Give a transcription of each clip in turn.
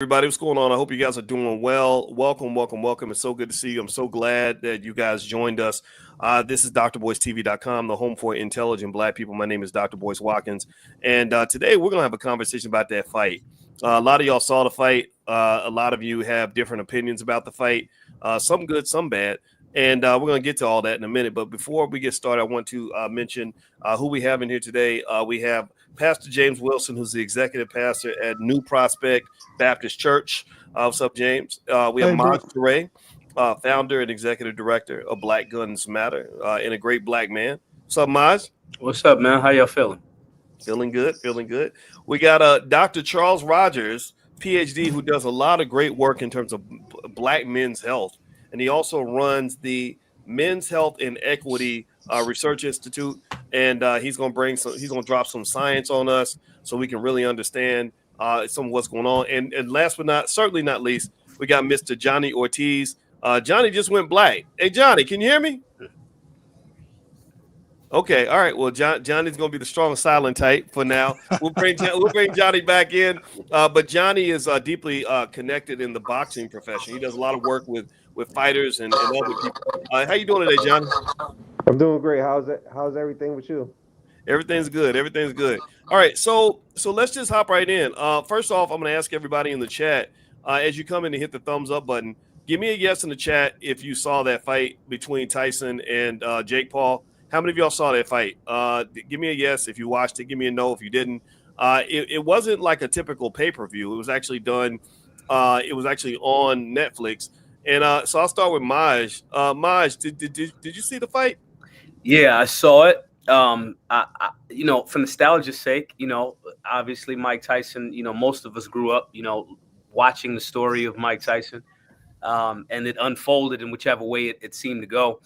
Everybody, what's going on? I hope you guys are doing well. Welcome, welcome, welcome. It's so good to see you. I'm so glad that you guys joined us. This is drboycetv.com, the home for intelligent Black people. My name is Dr. Boyce Watkins, and today we're going to have a conversation about that fight. A lot of y'all saw the fight. A lot of you have different opinions about the fight, some good, some bad. And we're going to get to all that in a minute. But before we get started, I want to mention who we have in here today. We have Pastor James Wilson, who's the executive pastor at New Prospect Baptist Church. What's up, James? We have Hey, bro. Maj Ture, founder and executive director of Black Guns Matter, and a great Black man. What's up, Maj? What's up, man? How y'all feeling? Feeling good, feeling good. We got Dr. Charles Rogers, PhD, who does a lot of great work in terms of Black men's health. And he also runs the Men's Health and Equity Research Institute. And he's going to drop some science on us so we can really understand some of what's going on. And last but certainly not least, we got Mr. Johnny Ortiz. Johnny just went black. Hey, Johnny, can you hear me? Okay, all right. Well, Johnny's going to be the strong silent type for now. We'll bring Johnny back in. But Johnny is deeply connected in the boxing profession. He does a lot of work with fighters and other people. How you doing today, Johnny? I'm doing great. How's everything with you? Everything's good. Everything's good. All right. So let's just hop right in. First off, I'm going to ask everybody in the chat as you come in to hit the thumbs up button. Give me a yes in the chat if you saw that fight between Tyson and Jake Paul. How many of y'all saw that fight? Give me a yes if you watched it. Give me a no if you didn't. It wasn't like a typical pay-per-view. It was actually done. It was actually on Netflix. And so I'll start with Maj. Maj, did you see the fight? Yeah, I saw it. For nostalgia's sake, obviously Mike Tyson, most of us grew up, watching the story of Mike Tyson. And it unfolded in whichever way it seemed to go.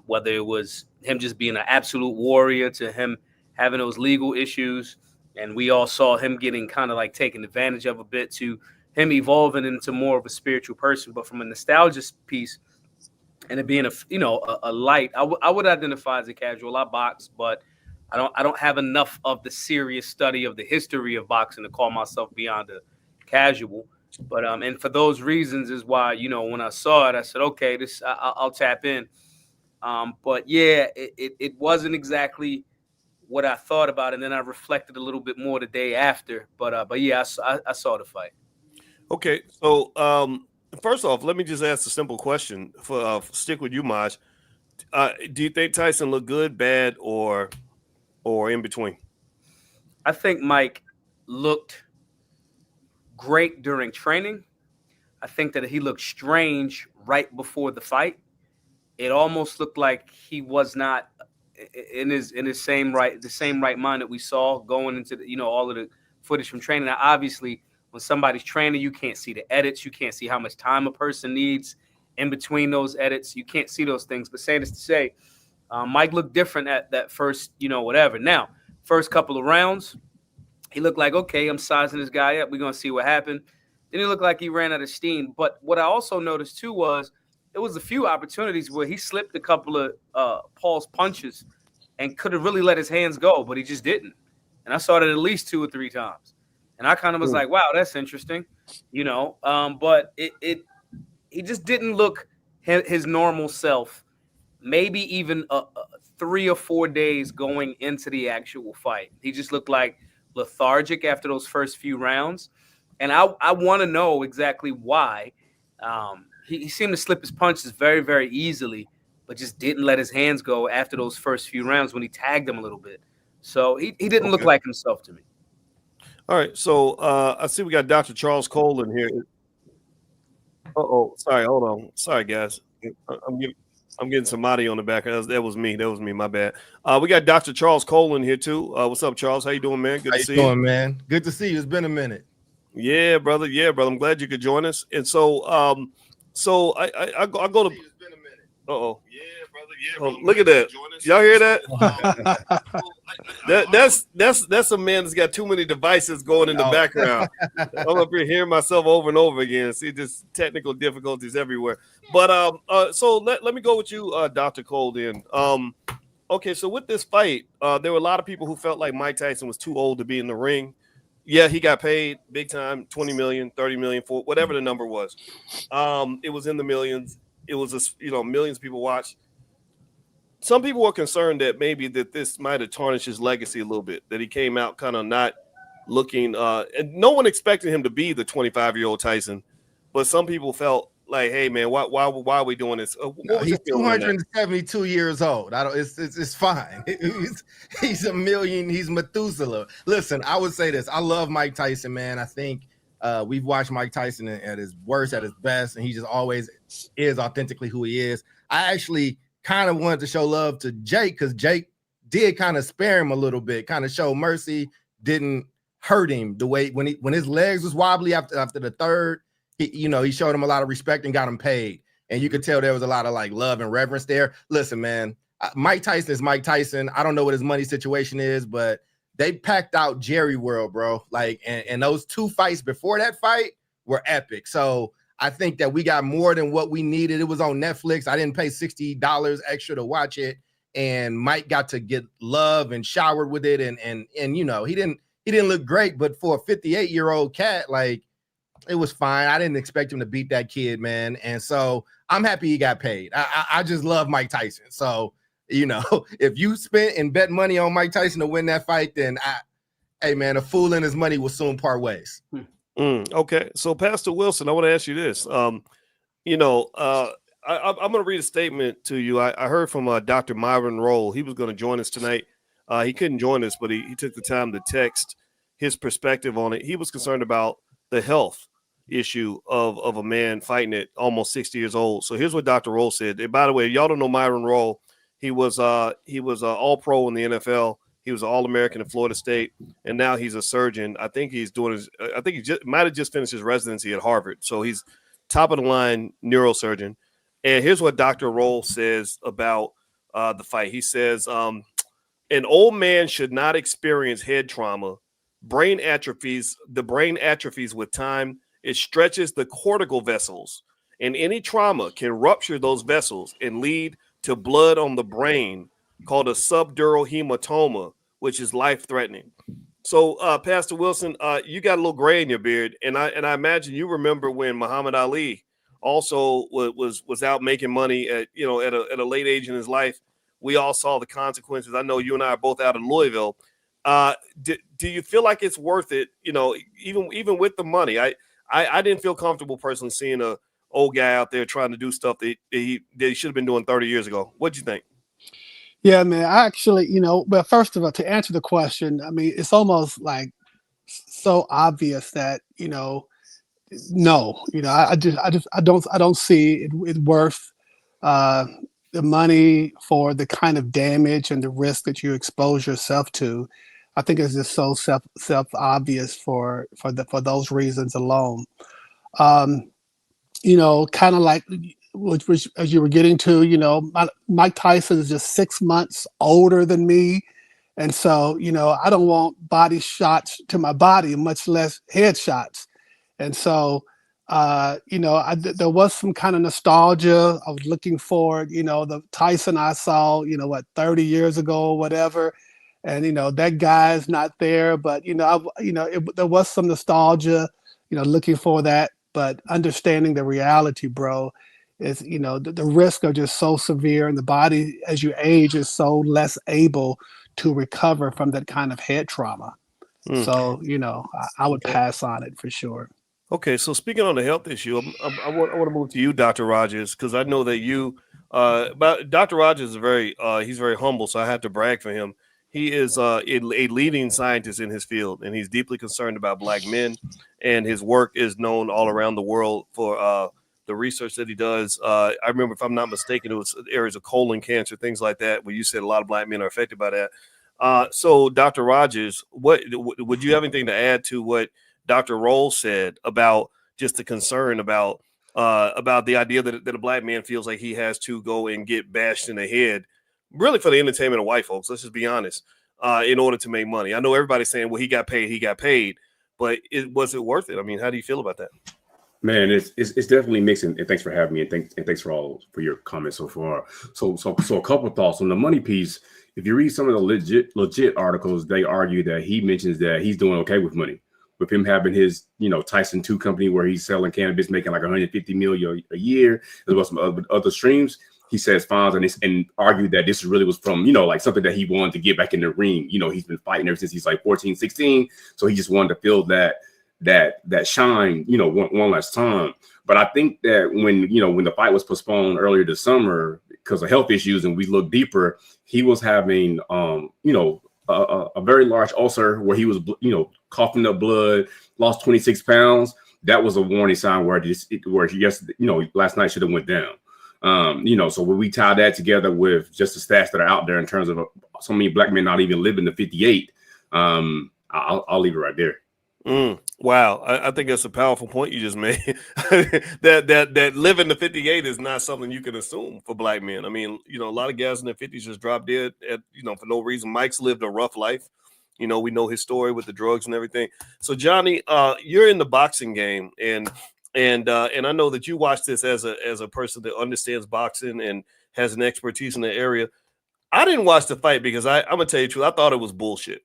Whether it was him just being an absolute warrior to him having those legal issues. And we all saw him getting kind of like taken advantage of a bit to him evolving into more of a spiritual person. But from a nostalgia piece and it being a light, I would identify as a casual. I box, but I don't have enough of the serious study of the history of boxing to call myself beyond a casual. But and for those reasons is why, when I saw it, I said, okay, I'll tap in. But yeah, it wasn't exactly what I thought about, and then I reflected a little bit more the day after. But yeah, I saw the fight. Okay, so first off, let me just ask a simple question. For stick with you, Maj. Do you think Tyson looked good, bad, or in between? I think Mike looked great during training. I think that he looked strange right before the fight. It almost looked like he was not in his same right mind that we saw going into all of the footage from training. Now, obviously, when somebody's training, you can't see the edits, you can't see how much time a person needs in between those edits. You can't see those things. But saying this to say, Mike looked different at that first, whatever. Now, first couple of rounds, he looked like, okay, I'm sizing this guy up. We're gonna see what happened. Then he looked like he ran out of steam. But what I also noticed too was, it was a few opportunities where he slipped a couple of Paul's punches and could have really let his hands go, but he just didn't. And I saw that at least 2 or 3 times. And I kind of was like, wow, that's interesting, But he just didn't look his normal self. Maybe even 3 or 4 days going into the actual fight. He just looked like lethargic after those first few rounds. And I want to know exactly why. He seemed to slip his punches very, very easily, but just didn't let his hands go after those first few rounds when he tagged him a little bit. So he didn't look like himself to me. All right. So I see we got Dr. Charles Cole in here. Sorry. Hold on. Sorry, guys. I'm getting some audio on the back. That was me. My bad. We got Dr. Charles Cole in here too. What's up, Charles? How you doing, man? Good to see you. How you doing, man? Good to see you. It's been a minute. Yeah, brother. I'm glad you could join us. And so I go to. Uh-oh. Yeah, brother. Oh, look at that. Y'all hear that? That's a man that's got too many devices going in the background. I'm up here hearing myself over and over again. See, just technical difficulties everywhere. But so let me go with you, Dr. Cole, then. Okay, so with this fight, there were a lot of people who felt like Mike Tyson was too old to be in the ring. yeah, he got paid big time, 20 million, 30 million, for whatever the number was. It was in the millions. It was, millions of people watched. Some people were concerned that maybe that this might have tarnished his legacy a little bit, that he came out kind of not looking, and no one expected him to be the 25-year-old Tyson, but some people felt like, hey man, why are we doing this? He's 272 years old. I don't. It's fine. He's a million. He's Methuselah. Listen, I would say this. I love Mike Tyson, man. I think we've watched Mike Tyson at his worst, at his best, and he just always is authentically who he is. I actually kind of wanted to show love to Jake because Jake did kind of spare him a little bit, kind of show mercy, didn't hurt him the way when his legs was wobbly after the third. He showed him a lot of respect and got him paid. And you could tell there was a lot of like love and reverence there. Listen, man, Mike Tyson is Mike Tyson. I don't know what his money situation is, but they packed out Jerry World, bro. Like, and those two fights before that fight were epic. So I think that we got more than what we needed. It was on Netflix. I didn't pay $60 extra to watch it. And Mike got to get love and showered with it. And he didn't look great, but for a 58-year-old cat, like, it was fine. I didn't expect him to beat that kid, man. And so I'm happy he got paid. I just love Mike Tyson. So, if you spent and bet money on Mike Tyson to win that fight, then hey man, a fool and his money will soon part ways. Okay. So Pastor Wilson, I want to ask you this. I'm going to read a statement to you. I heard from Dr. Myron Roll. He was going to join us tonight. He couldn't join us, but he took the time to text his perspective on it. He was concerned about the health issue of a man fighting at almost 60 years old. So here's what Dr. Roll said. And by the way, y'all don't know Myron Roll. He was all pro in the NFL. He was an All-American at Florida State, and now he's a surgeon. I think he might have just finished his residency at Harvard. So he's top of the line neurosurgeon. And here's what Dr. Roll says about the fight. He says, an old man should not experience head trauma. The brain atrophies with time. It stretches the cortical vessels, and any trauma can rupture those vessels and lead to blood on the brain called a subdural hematoma, which is life-threatening. So, Pastor Wilson, you got a little gray in your beard, and I imagine you remember when Muhammad Ali also was out making money at a late age in his life. We all saw the consequences. I know you and I are both out of Louisville. Do you feel like it's worth it? Even with the money, I didn't feel comfortable personally seeing a old guy out there trying to do stuff that he should have been doing 30 years ago. What'd you think? Yeah, man, I actually, but first of all, to answer the question, I mean, it's almost like so obvious that, no, I don't see it worth the money for the kind of damage and the risk that you expose yourself to. I think it's just so self obvious for those reasons alone. Kind of like which as you were getting to, Mike Tyson is just 6 months older than me, and so I don't want body shots to my body, much less head shots, and so there was some kind of nostalgia. I was looking forward, the Tyson I saw, 30 years ago or whatever. And, that guy's not there, but, there was some nostalgia, looking for that, but understanding the reality, bro, is, the risks are just so severe, and the body as you age is so less able to recover from that kind of head trauma. So, I would pass on it for sure. Okay. So speaking on the health issue, I want to move to you, Dr. Rogers, because I know that but Dr. Rogers is he's very humble. So I have to brag for him. He is a leading scientist in his field, and he's deeply concerned about Black men, and his work is known all around the world for the research that he does. I remember, if I'm not mistaken, it was areas of colon cancer, things like that, where you said a lot of Black men are affected by that. So, Dr. Rogers, would you have anything to add to what Dr. Roll said about just the concern about the idea that a Black man feels like he has to go and get bashed in the head, really for the entertainment of white folks, let's just be honest, in order to make money? I know everybody's saying, well, he got paid, but was it worth it? I mean, how do you feel about that? Man, it's definitely mixed, and thanks for having me, and thanks for your comments so far. So a couple of thoughts on the money piece. If you read some of the legit articles, they argue that he mentions that he's doing okay with money. with him having his, Tyson 2 company where he's selling cannabis, making like 150 million a year, as well as some other streams. He says fines and argued that this really was from, like something that he wanted to get back in the ring. He's been fighting ever since he's like 14, 16. So he just wanted to feel that shine, one last time. But I think that when the fight was postponed earlier this summer because of health issues, and we look deeper, he was having, a very large ulcer where he was, coughing up blood, lost 26 pounds. That was a warning sign where last night should have went down. So when we tie that together with just the stats that are out there in terms of so many black men not even living to 58, I'll leave it right there. Wow, I think that's a powerful point you just made. that living to 58 is not something you can assume for black men. I mean, a lot of guys in their 50s just drop dead for no reason. Mike's lived a rough life. We know his story with the drugs and everything. So Johnny, you're in the boxing game, and I know that you watch this as a person that understands boxing and has an expertise in the area. I didn't watch the fight because I'm gonna tell you the truth. I thought it was bullshit.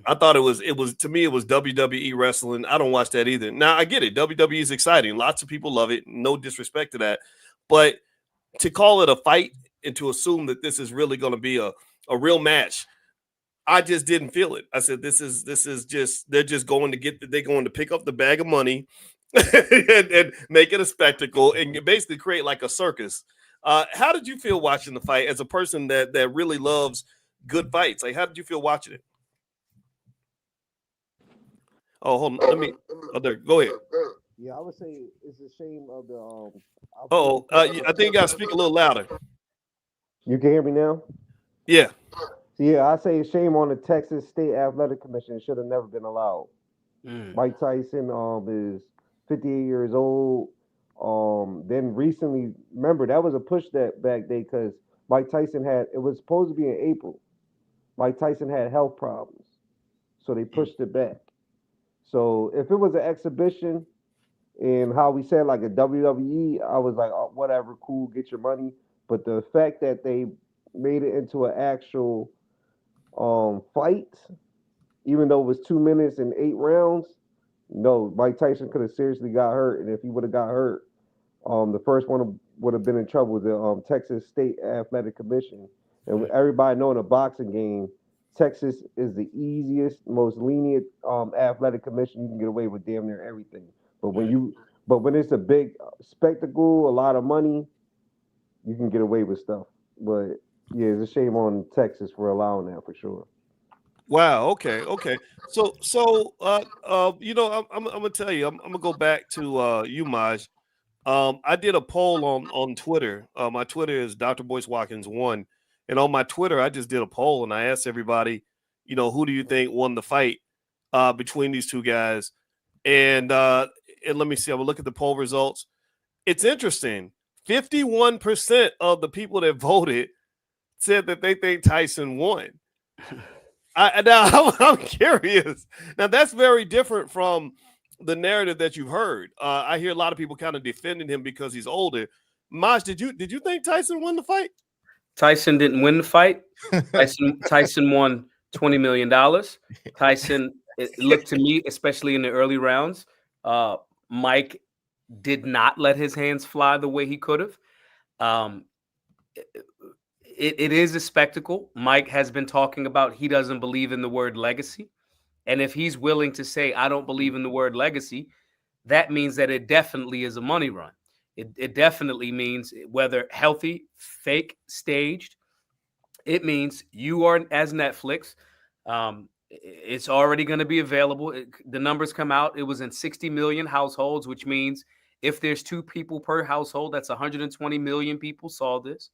I thought it was to me, it was WWE wrestling. I don't watch that either. Now I get it. WWE is exciting. Lots of people love it. No disrespect to that. But to call it a fight and to assume that this is really going to be a real match, I just didn't feel it. I said, this is just, they're just going to pick up the bag of money and make it a spectacle and basically create like a circus. How did you feel watching the fight as a person that really loves good fights? Like, how did you feel watching it? Oh, hold on. There. Go ahead. Yeah, I would say it's a shame of the. I think you got to speak a little louder. You can hear me now? Yeah. Yeah, I say shame on the Texas State Athletic Commission. It should have never been allowed. Mike Tyson is 58 years old. Then recently, remember, that was a push that back day because Mike Tyson it was supposed to be in April. Mike Tyson had health problems, so they pushed it back. So if it was an exhibition and how we said like a WWE, I was like, oh, whatever, cool, get your money. But the fact that they made it into an actual fight, even though it was 2 minutes and 8 rounds, no, Mike Tyson could have seriously got hurt. And if he would have got hurt, the first one would have been in trouble with the Texas State Athletic Commission. And with everybody knowing a boxing game, Texas is the easiest, most lenient athletic commission. You can get away with damn near everything. But when it's a big spectacle, a lot of money, you can get away with stuff. But yeah, it's a shame on Texas for allowing that for sure. Wow. Okay. So I'm gonna tell you, I'm gonna go back to you, Maj. I did a poll on Twitter. My Twitter is Dr. Boyce Watkins 1. And on my Twitter, I just did a poll and I asked everybody, who do you think won the fight between these two guys? And let me see. I will look at the poll results. It's interesting. 51% of the people that voted said that they think Tyson won. I'm curious. Now, that's very different from the narrative that you've heard. I hear a lot of people kind of defending him because he's older. Maj, did you think Tyson won the fight? Tyson didn't win the fight. Tyson won $20 million. Tyson, it looked to me, especially in the early rounds, Mike did not let his hands fly the way he could have. It is a spectacle. Mike has been talking about he doesn't believe in the word legacy. And if he's willing to say, I don't believe in the word legacy, that means that it definitely is a money run. It definitely means whether healthy, fake, staged, it means you are, as Netflix, it's already going to be available. The numbers come out. It was in 60 million households, which means if there's 2 people per household, that's 120 million people saw this.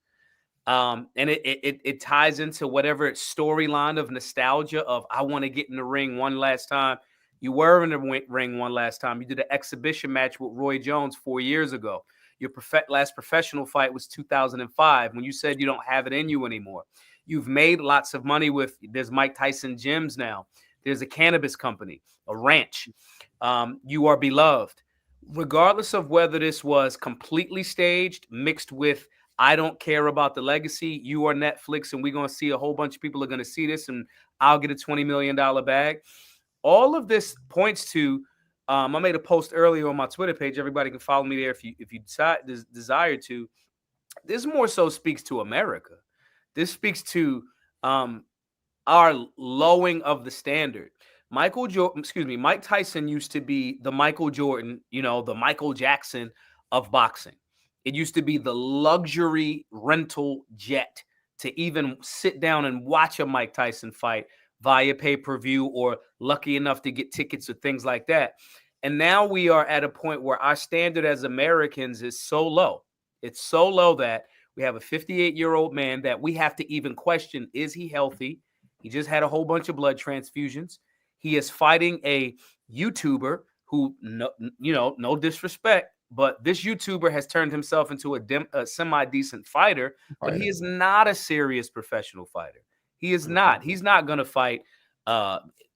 And it ties into whatever storyline of nostalgia of I want to get in the ring one last time. You were in the ring one last time. You did an exhibition match with Roy Jones 4 years ago. Your last professional fight was 2005 when you said you don't have it in you anymore. You've made lots of money there's Mike Tyson gyms now. There's a cannabis company, a ranch. You are beloved. Regardless of whether this was completely staged, mixed with I don't care about the legacy, you are Netflix, and we're going to see a whole bunch of people are going to see this, and I'll get a $20 million bag. all of this points to. I made a post earlier on my Twitter page. Everybody can follow me there if you desire to. This more so speaks to America. This speaks to our lowering of the standard. Mike Tyson used to be the Michael Jordan, the Michael Jackson of boxing. It used to be the luxury rental jet to even sit down and watch a Mike Tyson fight via pay-per-view or lucky enough to get tickets or things like that. And now we are at a point where our standard as Americans is so low. It's so low that we have a 58-year-old man that we have to even question, is he healthy? He just had a whole bunch of blood transfusions. He is fighting a YouTuber who, no disrespect, but this YouTuber has turned himself into a semi-decent fighter, but he is not a serious professional fighter. He is not. He's not going to fight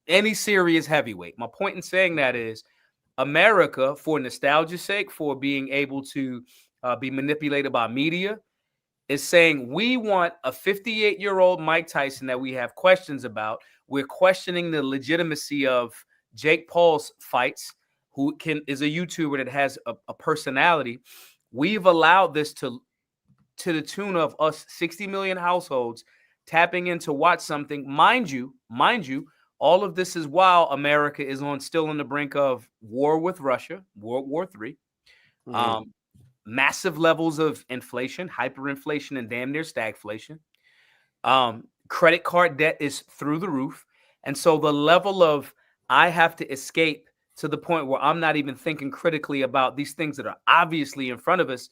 any serious heavyweight. My point in saying that is America, for nostalgia's sake, for being able to be manipulated by media, is saying we want a 58-year-old Mike Tyson that we have questions about. We're questioning the legitimacy of Jake Paul's fights, who is a YouTuber that has a personality. We've allowed this to the tune of us 60 million households tapping in to watch something. Mind you, all of this is while America is still on the brink of war with Russia, World War III. Mm-hmm. Massive levels of inflation, hyperinflation, and damn near stagflation. Credit card debt is through the roof. And so the level of I have to escape to the point where I'm not even thinking critically about these things that are obviously in front of us.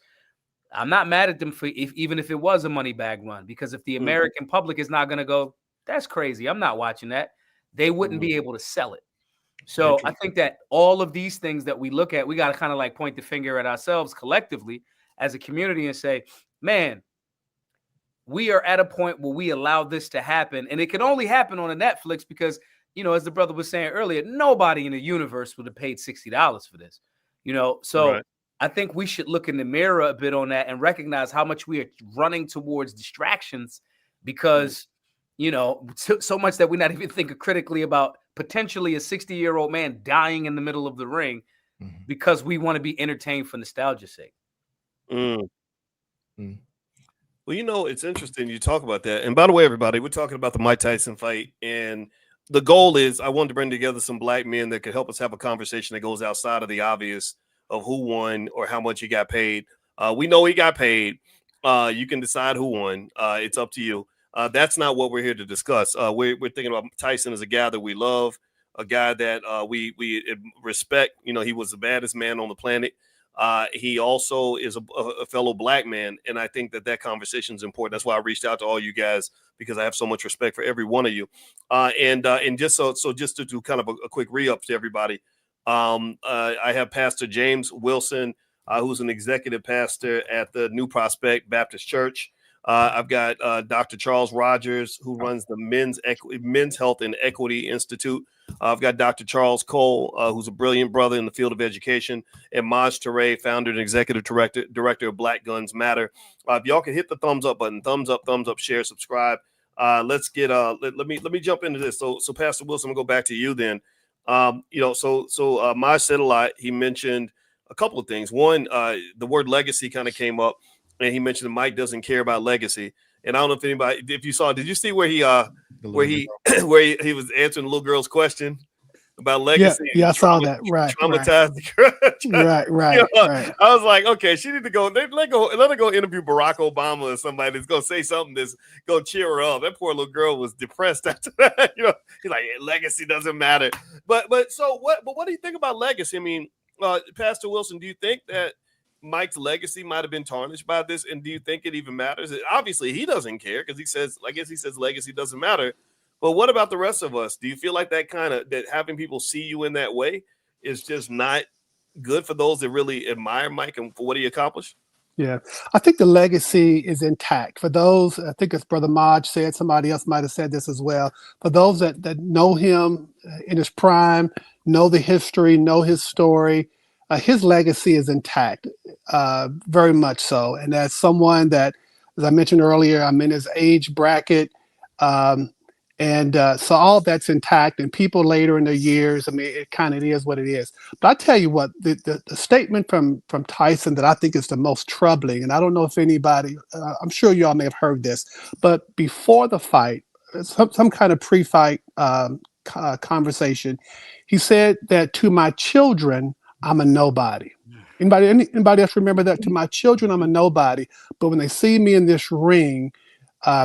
I'm not mad at them for even if it was a money bag run, because if the American public is not going to go, that's crazy, I'm not watching that, they wouldn't be able to sell it. So I think that all of these things that we look at, we got to kind of like point the finger at ourselves collectively as a community and say, man, we are at a point where we allow this to happen. And it can only happen on a Netflix because, as the brother was saying earlier, nobody in the universe would have paid $60 for this, So right. I think we should look in the mirror a bit on that and recognize how much we are running towards distractions because, so much that we're not even thinking critically about potentially a 60-year-old man dying in the middle of the ring because we want to be entertained for nostalgia's sake. Well, it's interesting you talk about that. And by the way, everybody, we're talking about the Mike Tyson fight. And the goal is I wanted to bring together some black men that could help us have a conversation that goes outside of the obvious of who won or how much he got paid. We know he got paid. You can decide who won. It's up to you. That's not what we're here to discuss. We're thinking about Tyson as a guy that we love, a guy that we respect. He was the baddest man on the planet. He also is a fellow black man, and I think that conversation is important. That's why I reached out to all you guys, because I have so much respect for every one of you. And just just to do kind of a quick re-up to everybody, I have Pastor James Wilson, who's an executive pastor at the New Prospect Baptist Church. I've got Dr. Charles Rogers, who runs the Men's Health and Equity Institute. I've got Dr. Charles Cole, who's a brilliant brother in the field of education, and Maj Toure, founder and executive director of Black Guns Matter. If y'all can hit the thumbs up button, thumbs up, share, subscribe. Let's get let me jump into this. So Pastor Wilson, I'm gonna go back to you then. Maj said a lot. He mentioned a couple of things. One, the word legacy kind of came up. And he mentioned that Mike doesn't care about legacy. And I don't know if you saw, did you see where he was answering the little girl's question about legacy? Yeah, I saw that. Right. Traumatized the girl. Right. I was like, okay, she need to go. Let her go interview Barack Obama or somebody that's gonna say something that's gonna cheer her up. That poor little girl was depressed after that. He's like, legacy doesn't matter. But what do you think about legacy? I mean, Pastor Wilson, do you think that Mike's legacy might have been tarnished by this, and do you think it even matters? Obviously, he doesn't care because he says legacy doesn't matter. But what about the rest of us? Do you feel like that having people see you in that way is just not good for those that really admire Mike and for what he accomplished? Yeah, I think the legacy is intact. For those, I think as Brother Maj said, somebody else might have said this as well. For those that know him in his prime, know the history, know his story, his legacy is intact, very much so. And as someone that, as I mentioned earlier, I'm in his age bracket, And so all that's intact, and people later in their years, I mean, it kind of is what it is. But I tell you what, the statement from Tyson that I think is the most troubling, and I don't know if anybody, I'm sure you all may have heard this, but before the fight, some kind of pre-fight conversation, he said that to my children, I'm a nobody. Anybody else remember that? To my children, I'm a nobody, but when they see me in this ring,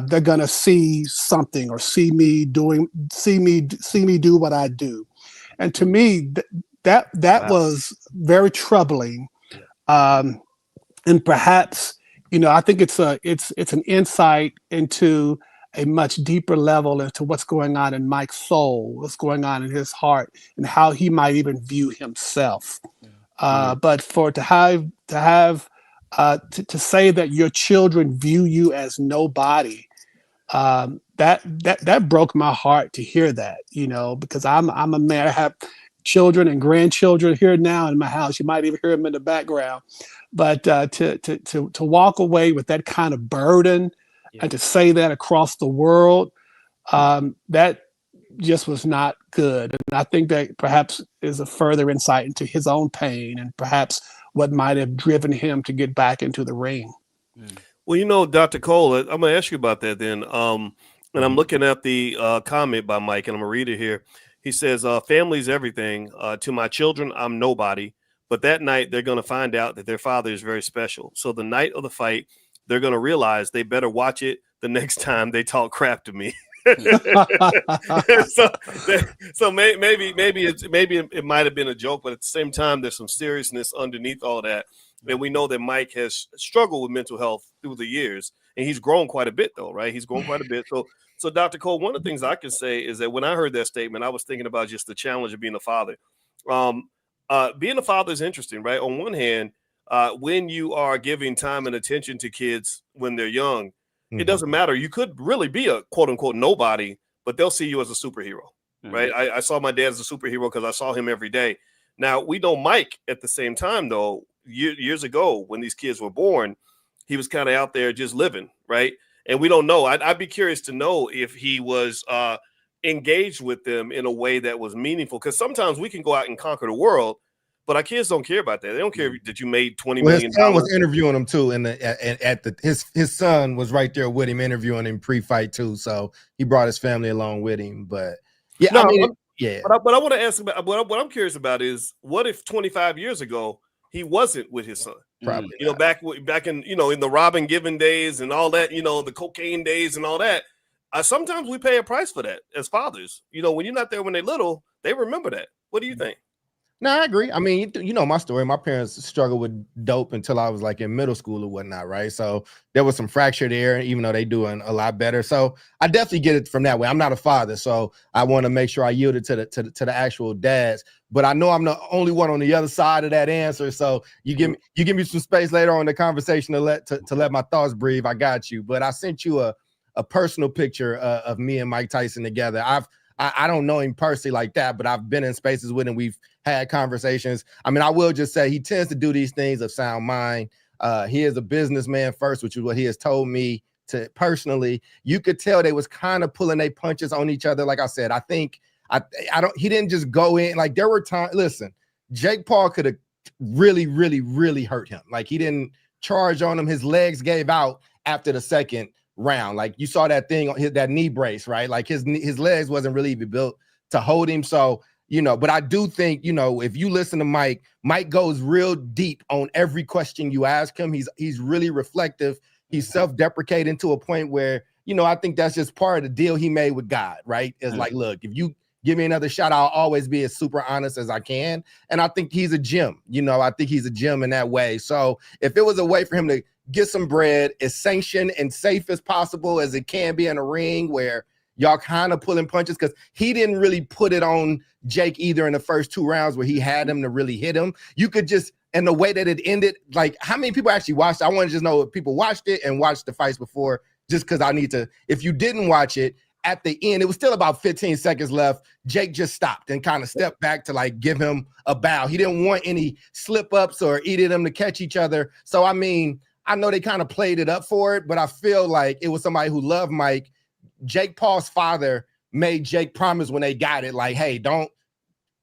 they're gonna see something or see me do what I do, and to me that Wow. was very troubling, and perhaps I think it's an insight into a much deeper level into what's going on in Mike's soul, what's going on in his heart, and how he might even view himself. But to say that your children view you as nobody, that broke my heart to hear that, because I'm a man. I have children and grandchildren here now in my house. You might even hear them in the background. But to walk away with that kind of burden, and to say that across the world, that just was not good. And I think that perhaps is a further insight into his own pain and perhaps what might have driven him to get back into the ring. Well, Dr. Cole, I'm going to ask you about that then. And I'm looking at the comment by Mike, and I'm going to read it here. He says, family's everything. To my children, I'm nobody. But that night, they're going to find out that their father is very special. So the night of the fight, they're going to realize they better watch it the next time they talk crap to me. so maybe it might have been a joke, but at the same time, there's some seriousness underneath all that. And we know that Mike has struggled with mental health through the years, and he's grown quite a bit, though, right? He's grown quite a bit. So Dr. Cole, one of the things I can say is that when I heard that statement, I was thinking about just the challenge of being a father. Being a father is interesting, right? On one hand, when you are giving time and attention to kids when they're young, it doesn't matter. You could really be a quote unquote nobody, but they'll see you as a superhero, right? I saw my dad as a superhero because I saw him every day. Now, we know Mike at the same time, though, years ago when these kids were born, he was kind of out there just living, right? And we don't know. I'd be curious to know if he was engaged with them in a way that was meaningful, because sometimes we can go out and conquer the world, but our kids don't care about that. They don't care that you made $20 million. His son was interviewing him too, and his son was right there with him interviewing him pre-fight too. So he brought his family along with him. But yeah, no, But I want to ask about what I'm curious about is, what if 25 years ago he wasn't with his son? Probably, back in in the Robin Given days and all that, the cocaine days and all that. Sometimes we pay a price for that as fathers. When you're not there when they're little, they remember that. What do you think? No, I agree. I mean, my story. My parents struggled with dope until I was like in middle school or whatnot, right? So there was some fracture there, even though they doing a lot better. So I definitely get it from that way. I'm not a father, so I want to make sure I yield it to the actual dads. But I know I'm the only one on the other side of that answer. So you give me some space later on in the conversation to let my thoughts breathe. I got you. But I sent you a personal picture of me and Mike Tyson together. I don't know him personally like that, but I've been in spaces with him. We've had conversations. I mean, I will just say he tends to do these things of sound mind. He is a businessman first, which is what he has told me to personally. You could tell they was kind of pulling their punches on each other. Like I said, I think he didn't just go in. Like there were times, listen, Jake Paul could have really, really, really hurt him. Like he didn't charge on him. His legs gave out after the second round. Like you saw that thing, that knee brace, right? Like his legs wasn't really even built to hold him. So, but I do think, if you listen to Mike goes real deep on every question you ask him. He's really reflective. He's self-deprecating to a point where, I think that's just part of the deal he made with God, right? It's like, look, if you give me another shot, I'll always be as super honest as I can. And I think he's a gem, I think he's a gem in that way. So if it was a way for him to get some bread as sanctioned and safe as possible as it can be in a ring where y'all kind of pulling punches, because he didn't really put it on Jake either in the first 2 rounds where he had him to really hit him. You could just, and the way that it ended, like how many people actually watched it? I want to just know if people watched it and watched the fights before, just because I need to, if you didn't watch it, at the end, it was still about 15 seconds left. Jake just stopped and kind of stepped back to like give him a bow. He didn't want any slip ups or either of them to catch each other. So, I mean, I know they kind of played it up for it, but I feel like it was somebody who loved Mike. Jake Paul's father made Jake promise when they got it, like, hey, don't.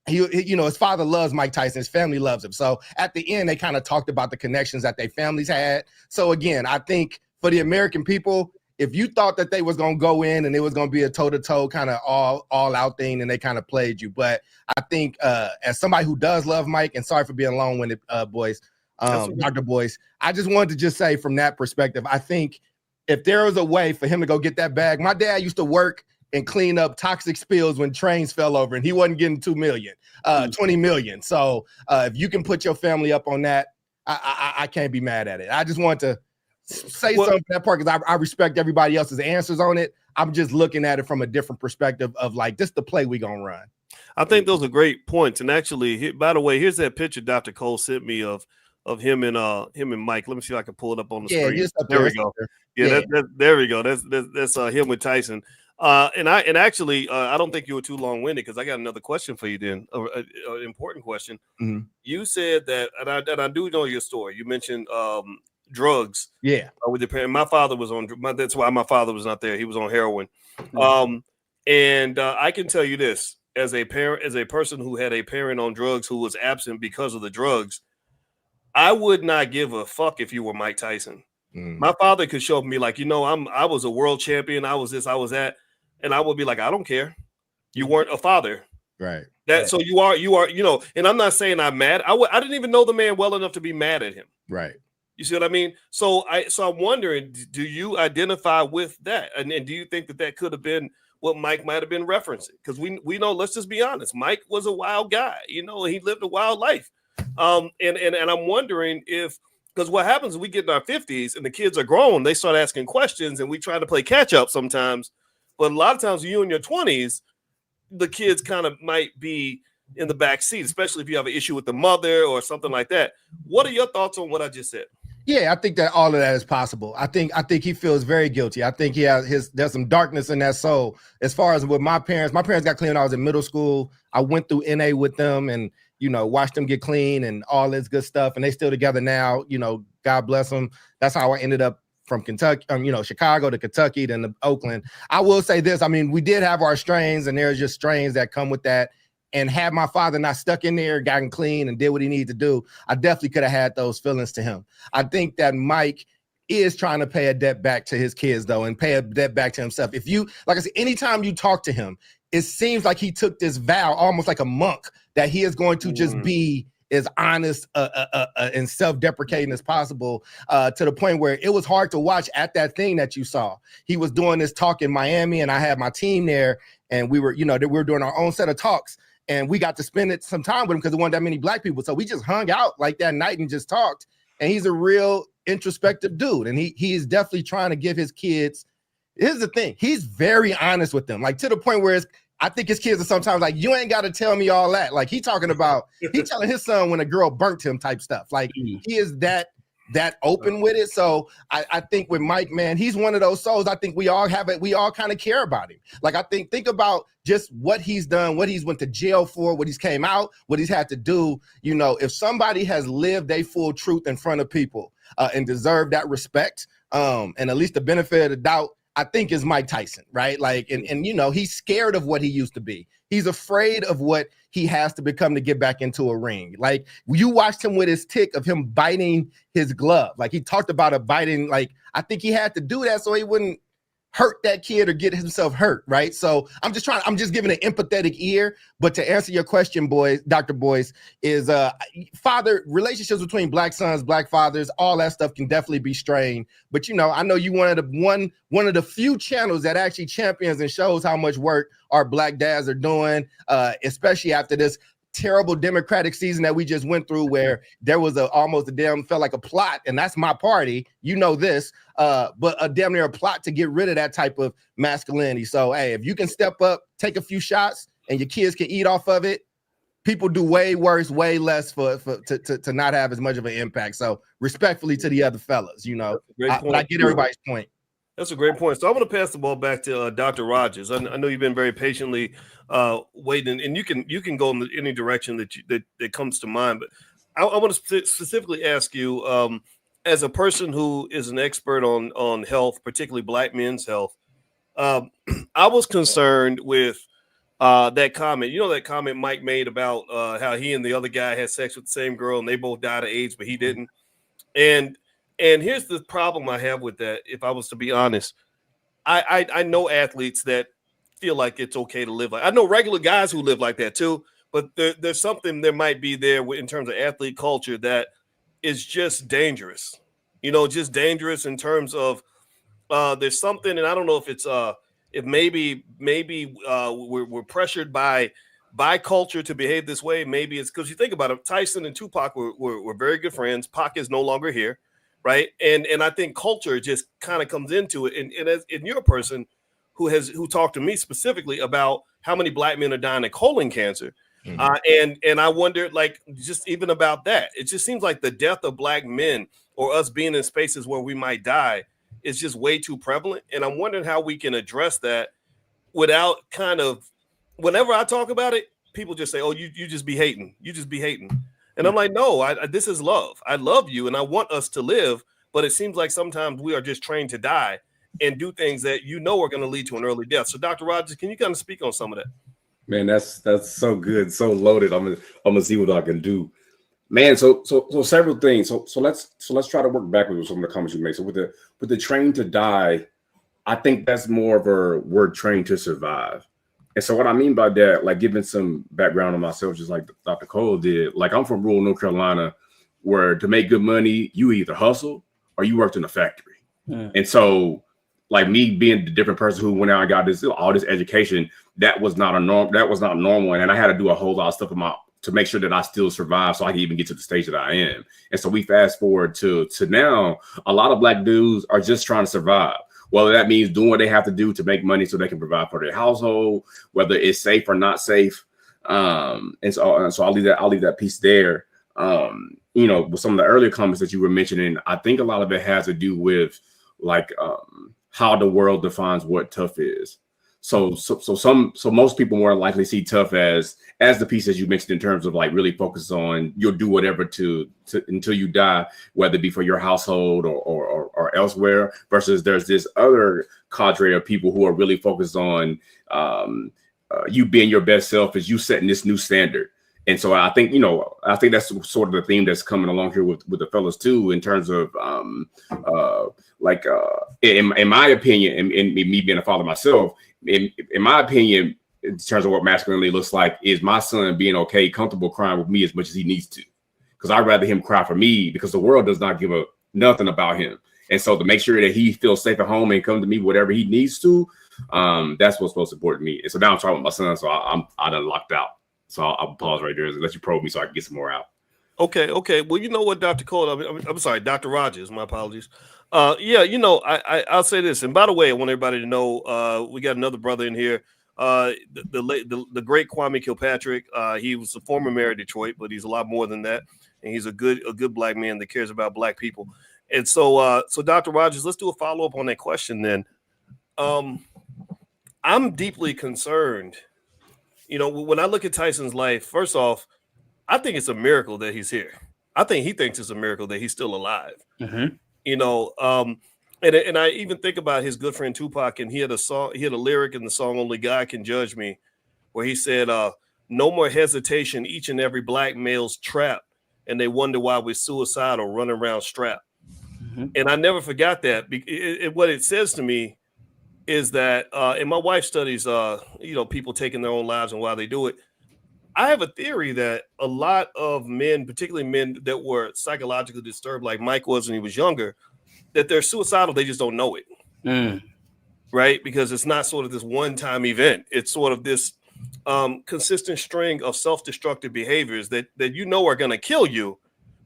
His father loves Mike Tyson. His family loves him. So at the end, they kind of talked about the connections that their families had. So again, I think for the American people, if you thought that they was going to go in and it was going to be a toe-to-toe kind of all out thing, and they kind of played you. But I think as somebody who does love Mike, and sorry for being long-winded, boys, Dr. Boyce, I just wanted to just say from that perspective, I think if there was a way for him to go get that bag, my dad used to work and clean up toxic spills when trains fell over, and he wasn't getting 2 million, 20 million. So if you can put your family up on that, I can't be mad at it. I just want to say something to that part because I respect everybody else's answers on it. I'm just looking at it from a different perspective of like, this the play we gonna run. I think those are great points. And actually, by the way, here's that picture Dr. Cole sent me of him and Mike. Let me see if I can pull it up on the screen. There we go. Yeah, there we go. That's him with Tyson. And actually, I don't think you were too long-winded because I got another question for you. Then, an important question. Mm-hmm. You said that, and I do know your story. You mentioned drugs. Yeah, with your parent. My father was on. That's why my father was not there. He was on heroin. Mm-hmm. And I can tell you this: as a parent, as a person who had a parent on drugs who was absent because of the drugs, I would not give a fuck if you were Mike Tyson. Mm. My father could show me like, I was a world champion. I was this, I was that. And I would be like, I don't care. You weren't a father. Right. So you are, and I'm not saying I'm mad. I didn't even know the man well enough to be mad at him. Right. You see what I mean? So I'm wondering, do you identify with that? And do you think that could have been what Mike might have been referencing? Because we know, let's just be honest. Mike was a wild guy. He lived a wild life. And I'm wondering because what happens is we get in our 50s and the kids are grown, they start asking questions and we try to play catch up sometimes. But a lot of times you in your 20s, the kids kind of might be in the back seat, especially if you have an issue with the mother or something like that. What are your thoughts on what I just said? Yeah, I think that all of that is possible. I think he feels very guilty. I think there's some darkness in that soul. As far as with my parents got clean when I was in middle school. I went through NA with them and, watched them get clean and all this good stuff. And they still together now, God bless them. That's how I ended up from Kentucky, Chicago to Kentucky, then to Oakland. I will say this. I mean, we did have our strains and there's just strains that come with that. And had my father not stuck in there, gotten clean and did what he needed to do, I definitely could have had those feelings to him. I think that Mike is trying to pay a debt back to his kids, though, and pay a debt back to himself. If you, like I said, anytime you talk to him, it seems like he took this vow, almost like a monk, that he is going to just be as honest and self-deprecating as possible, to the point where it was hard to watch at that thing that you saw. He was doing this talk in Miami, and I had my team there, and we were doing our own set of talks. And we got to spend some time with him because there weren't that many black people. So we just hung out like that night and just talked. And he's a real introspective dude. And he is definitely trying to give his kids. Here's the thing. He's very honest with them, like to the point where I think his kids are sometimes like, you ain't got to tell me all that. Like he telling his son when a girl burnt him type stuff. Like he is that open with it. So I think with Mike, man, he's one of those souls. I think we all have it. We all kind of care about him. Like I think about just what he's done, what he's went to jail for, what he's came out, what he's had to do. If somebody has lived a full truth in front of people and deserved that respect, and at least the benefit of the doubt, I think is Mike Tyson, right? Like, and he's scared of what he used to be. He's afraid of what he has to become to get back into a ring. Like you watched him with his tick of him biting his glove. Like he talked about a biting, like I think he had to do that so he wouldn't hurt that kid or get himself hurt, right? So I'm just giving an empathetic ear. But to answer your question, boys, Dr. Boyce, is father relationships between black sons, black fathers, all that stuff can definitely be strained. But I know you one of the few channels that actually champions and shows how much work our black dads are doing, especially after this terrible Democratic season that we just went through, where there was felt like a plot, and that's my party, this, but a damn near a plot to get rid of that type of masculinity. So, hey, if you can step up, take a few shots, and your kids can eat off of it, people do way worse, way less to not have as much of an impact. So, respectfully to the other fellas, but I get everybody's point. That's a great point. So I'm going to pass the ball back to Dr. Rogers. I know you've been very patiently waiting, and you can go in any direction that comes to mind. But I want to specifically ask you, as a person who is an expert on health, particularly black men's health, I was concerned with that comment. You know that comment Mike made about how he and the other guy had sex with the same girl and they both died of AIDS, but he didn't. And here's the problem I have with that. If I was to be honest, I know athletes that feel like it's okay to live like. I know regular guys who live like that too. But there's something there might be there in terms of athlete culture that is just dangerous. You know, just dangerous in terms of there's something, and I don't know if it's if maybe we're pressured by culture to behave this way. Maybe it's because you think about it, Tyson and Tupac were very good friends. Pac is no longer here, right? And I think culture just kind of comes into it. And as you're a person who talked to me specifically about how many black men are dying of colon cancer. And I wonder, like, just even about that, it just seems like the death of black men or us being in spaces where we might die is just way too prevalent. And I'm wondering how we can address that without kind of, whenever I talk about it, people just say, oh, you just be hating. You just be hating. And I'm like, no, this is love. I love you and I want us to live. But it seems like sometimes we are just trained to die and do things that you know are going to lead to an early death. So Dr. Rogers, can you kind of speak on some of that? Man, that's so good, so loaded. I'm gonna see what I can do, man. So several things. So let's try to work backwards with some of the comments you make. So with the train to die, I think that's more of a word train to survive. And so what I mean by that, like giving some background on myself, just like Dr. Cole did. Like I'm from rural North Carolina, where to make good money, you either hustle or you worked in a factory. Yeah. And so, like me being the different person who went out and got all this education, that was not a norm. That was not normal. And I had to do a whole lot of stuff to make sure that I still survive so I can even get to the stage that I am. And so we fast forward to now, a lot of black dudes are just trying to survive. Whether that means doing what they have to do to make money so they can provide for their household, whether it's safe or not safe. And so I'll leave that piece there. You know, with some of the earlier comments that you were mentioning, I think a lot of it has to do with like how the world defines what tough is. So most people more likely see tough as the piece that you mentioned in terms of like really focus on you'll do whatever to until you die, whether it be for your household or elsewhere, versus there's this other cadre of people who are really focused on you being your best self as you setting this new standard. And so I think that's sort of the theme that's coming along here with the fellas too, in terms of in my opinion, and me being a father myself, in my opinion, in terms of what masculinity looks like, is my son being okay, comfortable crying with me as much as he needs to, because I'd rather him cry for me because the world does not give a nothing about him. And so to make sure that he feels safe at home and come to me whatever he needs to, that's what's most important to me. And so now I'm talking with my son, so I done locked out. So I'll pause right there and let you probe me so I can get some more out. Okay. Well, you know what, Dr. Cole, I'm sorry, Dr. Rogers, my apologies. I'll say this. And by the way, I want everybody to know we got another brother in here. The great Kwame Kilpatrick. He was a former mayor of Detroit, but he's a lot more than that. And he's a good black man that cares about black people. And so Dr. Rogers, let's do a follow-up on that question then. I'm deeply concerned. You know, when I look at Tyson's life, first off, I think it's a miracle that he's here. I think he thinks it's a miracle that he's still alive. Mm-hmm. You know, and I even think about his good friend Tupac, and he had a lyric in the song "Only God Can Judge Me," where he said, "No more hesitation. Each and every black male's trapped, and they wonder why we're suicidal, running around strapped." Mm-hmm. And I never forgot that. What it says to me is that, and my wife studies, people taking their own lives and why they do it. I have a theory that a lot of men, particularly men that were psychologically disturbed, like Mike was when he was younger, that they're suicidal. They just don't know it, right? Because it's not sort of this one-time event. It's sort of this consistent string of self-destructive behaviors that you know are going to kill you,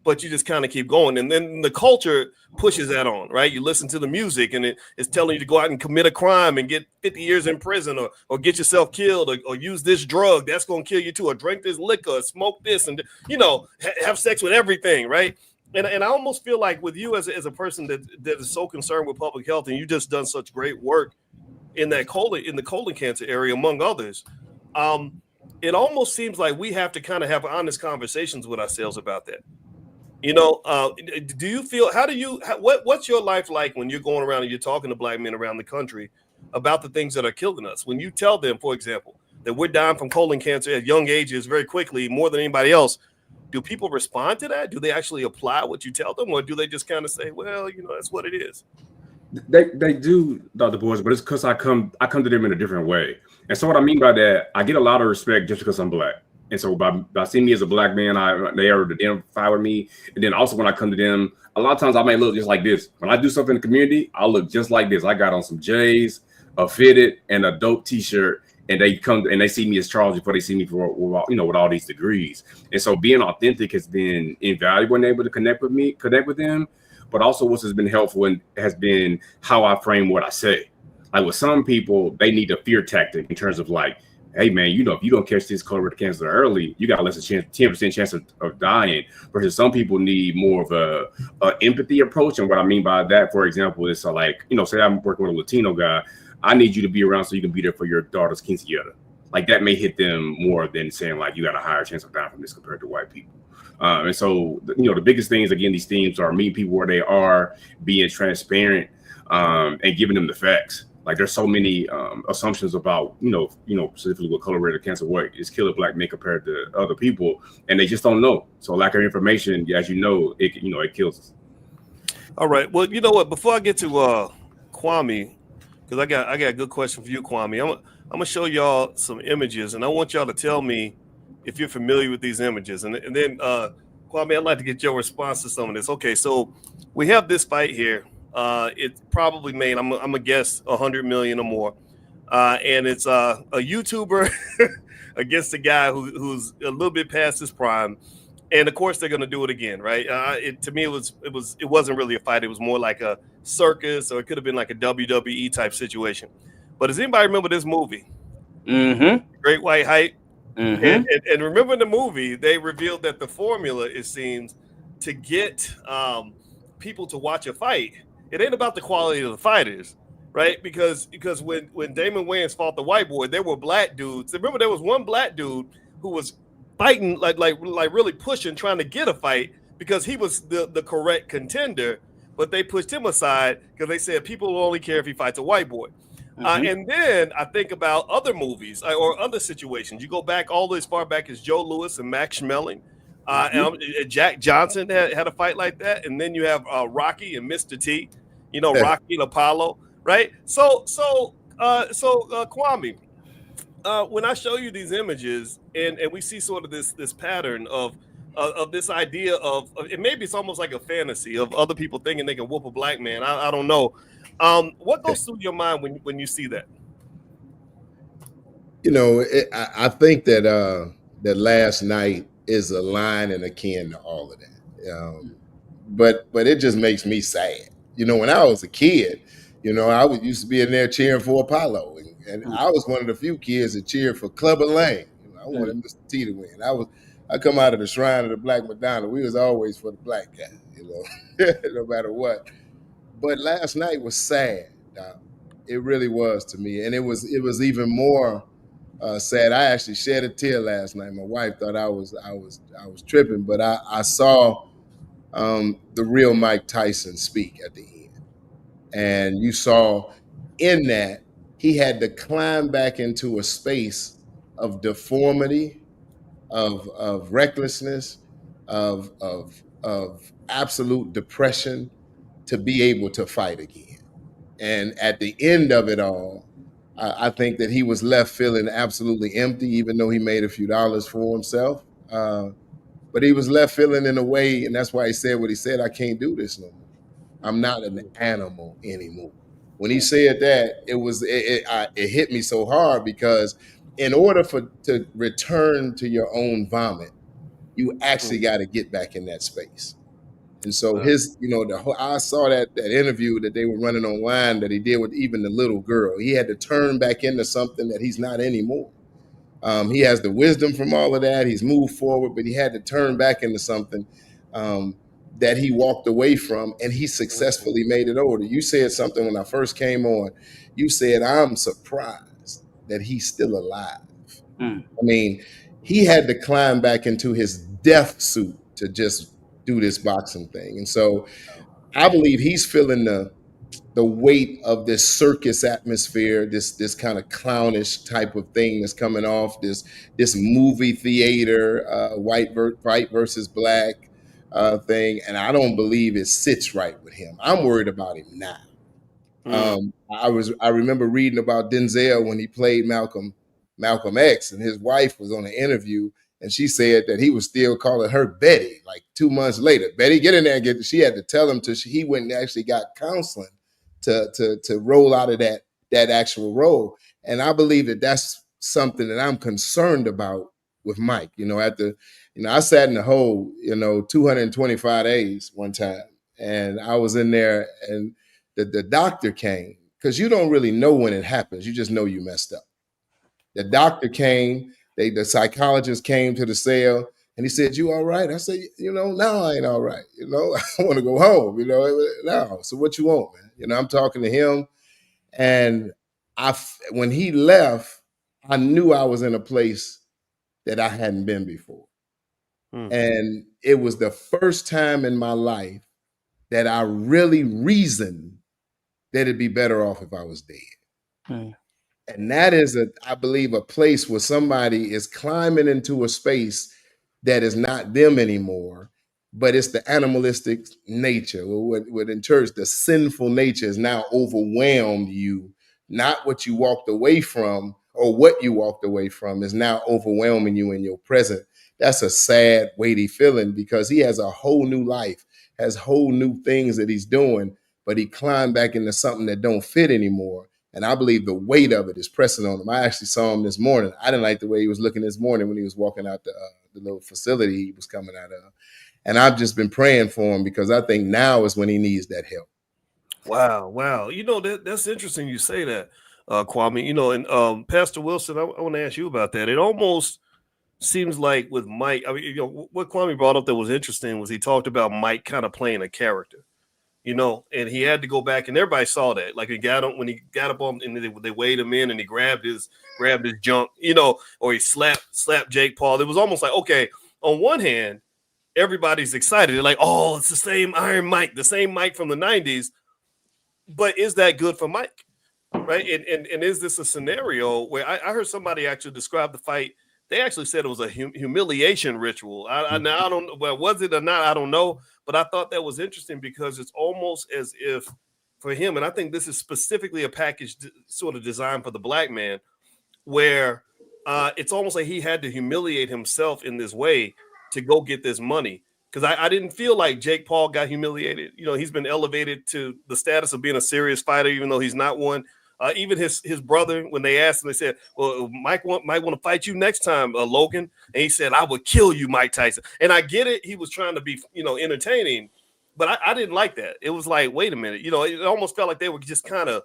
but you just kind of keep going. And then the culture pushes that on, right? You listen to the music and it's telling you to go out and commit a crime and get 50 years in prison or get yourself killed or use this drug that's going to kill you too, or drink this liquor, or smoke this, and, have sex with everything, right? And I almost feel like with you as a person that is so concerned with public health, and you just done such great work in the colon cancer area, among others, it almost seems like we have to kind of have honest conversations with ourselves about that. You know, do you feel, what's your life like when you're going around and you're talking to black men around the country about the things that are killing us. When you tell them, for example, that we're dying from colon cancer at young ages very quickly, more than anybody else, do people respond to that? Do they actually apply what you tell them, or do they just kind of say, well, that's what it is? They do, Dr. Boyce, but it's because I come to them in a different way. And so what I mean by that, I get a lot of respect just because I'm black. And so by seeing me as a black man, they are identify with me. And then also when I come to them, a lot of times I may look just like this. When I do something in the community, I'll look just like this. I got on some J's, a fitted, and a dope t-shirt. And they come and they see me as Charles before they see me with all these degrees. And so being authentic has been invaluable and able to connect with them. But also what has been helpful and has been how I frame what I say. Like with some people, they need a fear tactic in terms of like, hey man, if you don't catch this colorectal cancer early, you got less than 10% chance of dying. Versus some people need more of a empathy approach. And what I mean by that, for example, is like, say I'm working with a Latino guy, I need you to be around so you can be there for your daughter's quinceañera. Like that may hit them more than saying like you got a higher chance of dying from this compared to white people. And so, the biggest things, again, these themes are meeting people where they are, being transparent, and giving them the facts. Like there's so many assumptions about, specifically with colorectal cancer, what is killing black men compared to other people, and they just don't know. So lack of information, as you know, it kills us. All right. Well, you know what? Before I get to Kwame, because I got a good question for you, Kwame. I'm gonna show y'all some images, and I want y'all to tell me if you're familiar with these images. And then, Kwame, I'd like to get your response to some of this. Okay, so we have this fight here. It probably made, I'm gonna guess, 100 million or more. And it's a YouTuber against a guy who's a little bit past his prime. And of course, they're gonna do it again, right? To me, it wasn't really a fight. It was more like a circus, or it could have been like a WWE type situation. But does anybody remember this movie? Mm-hmm. Great White Hype. Mm-hmm. And remember in the movie, they revealed that the formula, it seems, to get people to watch a fight, it ain't about the quality of the fighters, right? Because when Damon Wayans fought the white boy, there were black dudes. Remember, there was one black dude who was fighting, like really pushing, trying to get a fight because he was the correct contender, but they pushed him aside because they said people will only care if he fights a white boy. And then I think about other movies or other situations. You go back all as far back as Joe Louis and Max Schmeling. And Jack Johnson had a fight like that. And then you have Rocky and Mr. T, Rocky and Apollo, right? So Kwame, when I show you these images and we see sort of this pattern of this idea of and maybe it's almost like a fantasy of other people thinking they can whoop a black man. I don't know. What goes through your mind when you see that? I think that last night is a line and akin to all of that. But it just makes me sad. When I was a kid, I used to be in there cheering for Apollo, and I was one of the few kids that cheered for Clubber Lang. I wanted Mr. T to win. I come out of the shrine of the Black Madonna. We was always for the black guy, no matter what. But last night was sad. It really was to me, and it was even more sad. I actually shed a tear last night. My wife thought I was tripping, but I saw the real Mike Tyson speak at the end, and you saw in that he had to climb back into a space of deformity, of recklessness, of absolute depression to be able to fight again. And at the end of it all, I think that he was left feeling absolutely empty, even though he made a few dollars for himself. But he was left feeling in a way, and that's why he said what he said, I can't do this no more. I'm not an animal anymore. When he said that, it hit me so hard, because in order to return to your own vomit, you actually got to get back in that space. And so I saw that interview that they were running online that he did with even the little girl. He had to turn back into something that he's not anymore. He has the wisdom from all of that. He's moved forward, but he had to turn back into something that he walked away from, and he successfully made it over. You said something when I first came on. You said, I'm surprised that he's still alive. I mean, he had to climb back into his death suit to just do this boxing thing. And so I believe he's feeling the the weight of this circus atmosphere, this kind of clownish type of thing that's coming off, this movie theater, white versus black thing, and I don't believe it sits right with him. I'm worried about him now. I remember reading about Denzel when he played Malcolm X, and his wife was on an interview, and she said that he was still calling her Betty like 2 months later. Betty, get in there and get. She had to tell him he went and actually got counseling to roll out of that actual role. And I believe that that's something that I'm concerned about with Mike. I sat in the hole, 225 days one time, and I was in there, and the doctor came, because you don't really know when it happens. You just know you messed up. The doctor came, the psychologist came to the cell, and he said, "You all right?" I said, "No, I ain't all right. I want to go home, no. So what you want, man?" I'm talking to him, and when he left, I knew I was in a place that I hadn't been before. And it was the first time in my life that I really reasoned that it'd be better off if I was dead. And that is, I believe, a place where somebody is climbing into a space that is not them anymore, but it's the animalistic nature. What in church, the sinful nature has now overwhelmed you. Not what you walked away from, or what you walked away from is now overwhelming you in your present. That's a sad, weighty feeling, because he has a whole new life, has whole new things that he's doing, but he climbed back into something that don't fit anymore. And I believe the weight of it is pressing on him. I actually saw him this morning. I didn't like the way he was looking this morning when he was walking out the little facility he was coming out of. And I've just been praying for him, because I think now is when he needs that help. Wow. That's interesting you say that, Kwame. And Pastor Wilson, I want to ask you about that. It almost seems like with Mike, what Kwame brought up that was interesting was he talked about Mike kind of playing a character. And he had to go back, and everybody saw that. Like when he got up on, and they weighed him in, and he grabbed his junk, or he slapped Jake Paul. It was almost like, okay, on one hand, everybody's excited. They're like, oh, it's the same Iron Mike, the same Mike from the 90s. But is that good for Mike? Right? And is this a scenario where I heard somebody actually describe the fight? They actually said it was a humiliation ritual. I don't, well, was it or not? I don't know. But I thought that was interesting, because it's almost as if for him, and I think this is specifically a package sort of designed for the black man, where it's almost like he had to humiliate himself in this way to go get this money. Because I didn't feel like Jake Paul got humiliated. He's been elevated to the status of being a serious fighter, even though he's not one. Even his brother, when they asked him, they said, "Well, Mike might want to fight you next time, Logan." And he said, "I would kill you, Mike Tyson." And I get it; he was trying to be, entertaining, but I didn't like that. It was like, wait a minute, it almost felt like they were just kind of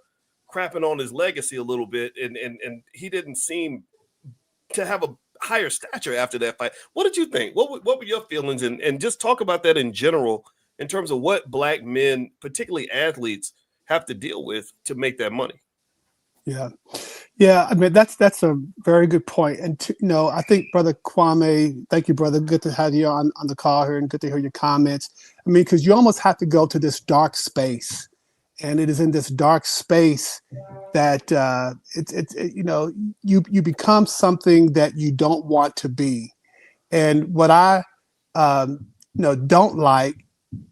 crapping on his legacy a little bit, and he didn't seem to have a higher stature after that fight. What did you think? What were your feelings? And just talk about that in general, in terms of what black men, particularly athletes, have to deal with to make that money. Yeah. I mean, that's a very good point. And I think, Brother Kwame, thank you, brother. Good to have you on the call here, and good to hear your comments. I mean, because you almost have to go to this dark space, and it is in this dark space that you become something that you don't want to be. And what I don't like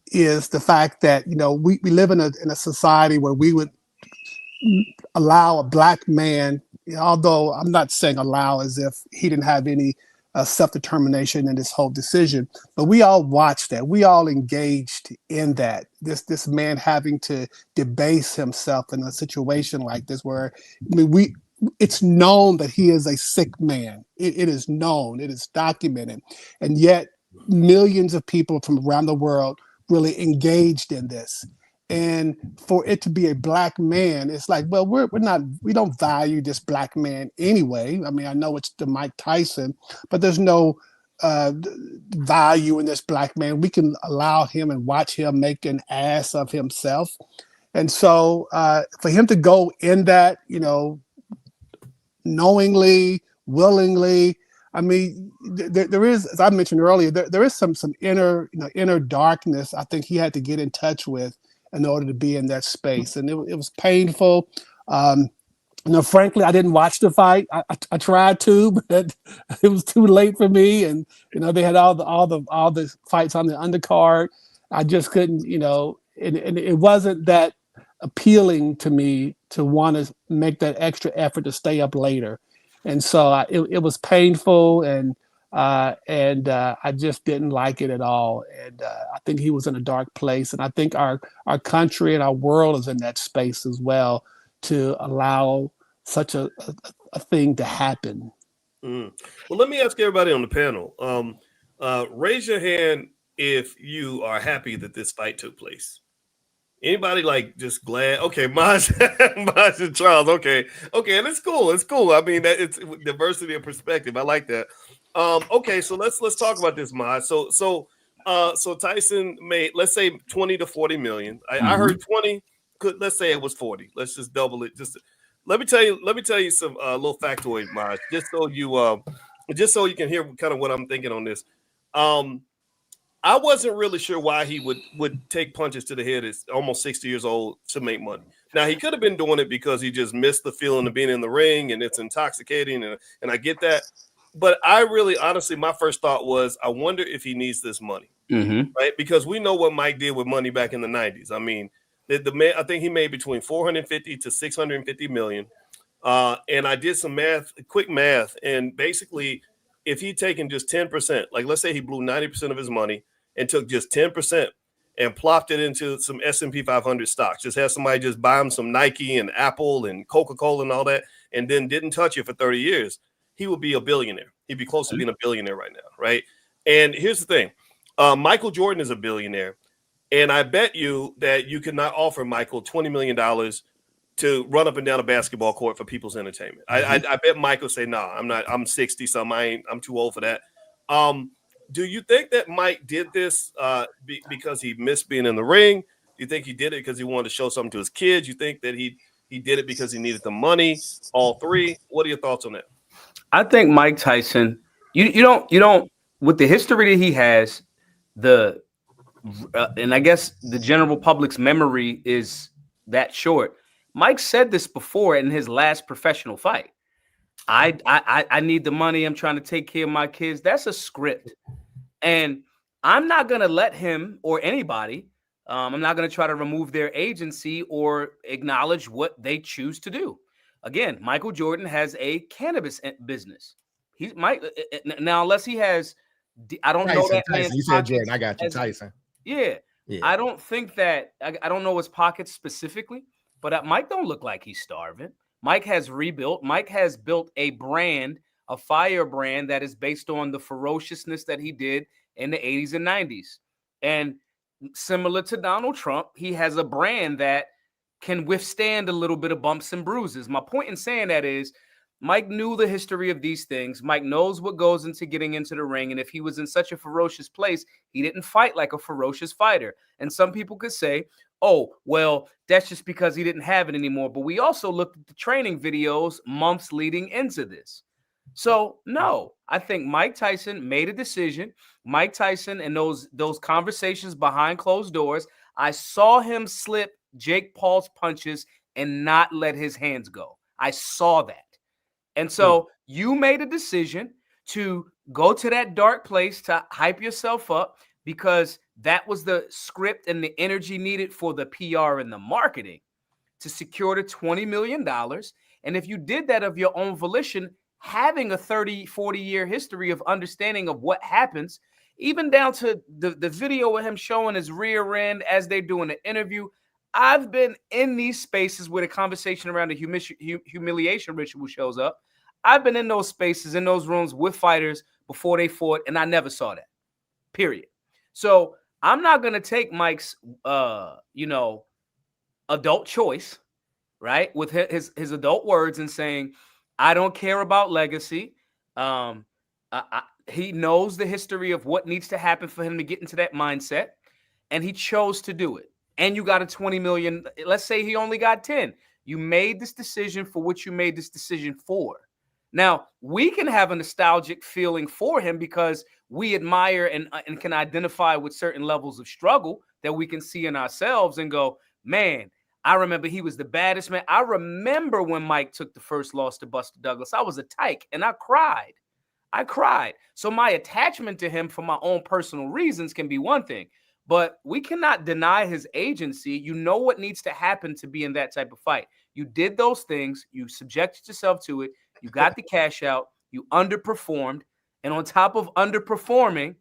is the fact that we live in a society where we would allow a black man, although I'm not saying allow as if he didn't have any self-determination in this whole decision, but we all watched that. We all engaged in that. This man having to debase himself in a situation like this, where it's known that he is a sick man. It is known. It is documented, and yet millions of people from around the world really engaged in this. And for it to be a black man, it's like, well, we don't value this black man anyway. I mean, I know it's the Mike Tyson, but there's no value in this black man. We can allow him and watch him make an ass of himself. And so for him to go in that, knowingly, willingly, I mean, there is, as I mentioned earlier, there is some inner darkness I think he had to get in touch with. in order to be in that space. And it was painful. Frankly, I didn't watch the fight. I tried to, but it was too late for me. And they had all the fights on the undercard. I just couldn't, and it wasn't that appealing to me to want to make that extra effort to stay up later. And so it was painful, and I just didn't like it at all. And I think he was in a dark place, and I think our country and our world is in that space as well to allow such a thing to happen. Well, let me ask everybody on the panel. Raise your hand if you are happy that this fight took place. Anybody just glad? Okay, Maj and Charles. Okay, and it's cool. It's cool. I mean, that it's diversity of perspective. I like that. Okay, so let's talk about this, Maj. So Tyson made, let's say, 20 to 40 million. I heard 20. Let's say it was 40. Let's just double it. Let me tell you some little factoid, Maj, just so you can hear kind of what I'm thinking on this. I wasn't really sure why he would take punches to the head at almost 60 years old to make money. Now, he could have been doing it because he just missed the feeling of being in the ring and it's intoxicating, and I get that. But I really, honestly, my first thought was, I wonder if he needs this money, right? Because we know what Mike did with money back in the 90s. I mean, the man, I think he made between 450 to 650 million. And I did some quick math, and basically, if he'd taken just 10%, like let's say he blew 90% of his money and took just 10% and plopped it into some S&P 500 stocks, just had somebody just buy him some Nike and Apple and Coca-Cola and all that, and then didn't touch it for 30 years, he would be a billionaire. He'd be close to being a billionaire right now, right? And here's the thing. Michael Jordan is a billionaire, and I bet you that you could not offer Michael $20 million to run up and down a basketball court for people's entertainment. I bet Michael say, no, I'm not. I'm 60 something. I'm too old for that. Do you think that Mike did this because he missed being in the ring? Do you think he did it because he wanted to show something to his kids? You think that he did it because he needed the money? All three. What are your thoughts on that? I think Mike Tyson, you don't with the history that he has, and I guess the general public's memory is that short. Mike said this before in his last professional fight. I need the money. I'm trying to take care of my kids. That's a script. And I'm not going to let him or anybody, I'm not going to try to remove their agency or acknowledge what they choose to do. Again, Michael Jordan has a cannabis business. He's Mike now, unless he has, I don't know that. Tyson. You said Jordan. I got you, Tyson. Yeah. I don't think that, I don't know his pockets specifically, but Mike don't look like he's starving. Mike has rebuilt. Mike has built a brand, a fire brand that is based on the ferociousness that he did in the 80s and 90s. And similar to Donald Trump, he has a brand that can withstand a little bit of bumps and bruises. My point in saying that is Mike knew the history of these things. Mike knows what goes into getting into the ring. And if he was in such a ferocious place, he didn't fight like a ferocious fighter. And some people could say, oh, well, that's just because he didn't have it anymore. But we also looked at the training videos months leading into this. So, no, I think Mike Tyson made a decision. Mike Tyson and those conversations behind closed doors, I saw him slip Jake Paul's punches and not let his hands go. I saw that. And so you made a decision to go to that dark place to hype yourself up because that was the script and the energy needed for the PR and the marketing to secure the $20 million. And if you did that of your own volition, having a 30, 40-year history of understanding of what happens, even down to the video of him showing his rear end as they're doing the interview. I've been in these spaces where the conversation around the humiliation ritual shows up. I've been in those spaces, in those rooms with fighters before they fought, and I never saw that, period. So I'm not going to take Mike's, adult choice, right, with his adult words and saying, I don't care about legacy. He knows the history of what needs to happen for him to get into that mindset, and he chose to do it. And you got a 20 million. Let's say he only got 10. You made this decision for what you made this decision for. Now, we can have a nostalgic feeling for him because we admire and can identify with certain levels of struggle that we can see in ourselves and go, man, I remember he was the baddest man. I remember when Mike took the first loss to Buster Douglas. I was a tyke and I cried. So my attachment to him for my own personal reasons can be one thing, but we cannot deny his agency. You know what needs to happen to be in that type of fight. You did those things. You subjected yourself to it. You got the cash out. You underperformed. And on top of underperforming,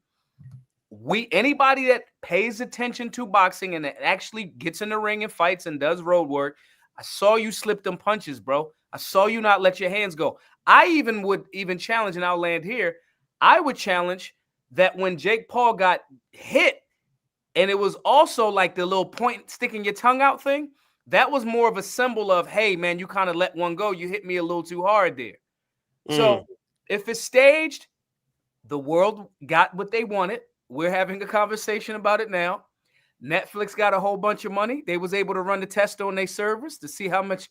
anybody that pays attention to boxing and that actually gets in the ring and fights and does road work, I saw you slip them punches, bro. I saw you not let your hands go. I would challenge, and I'll land here, I would challenge that when Jake Paul got hit, and it was also like the little point sticking your tongue out thing, that was more of a symbol of, hey, man, you kind of let one go. You hit me a little too hard there. So if it's staged, the world got what they wanted. We're having a conversation about it now. Netflix got a whole bunch of money. They was able to run the test on their servers to see how much,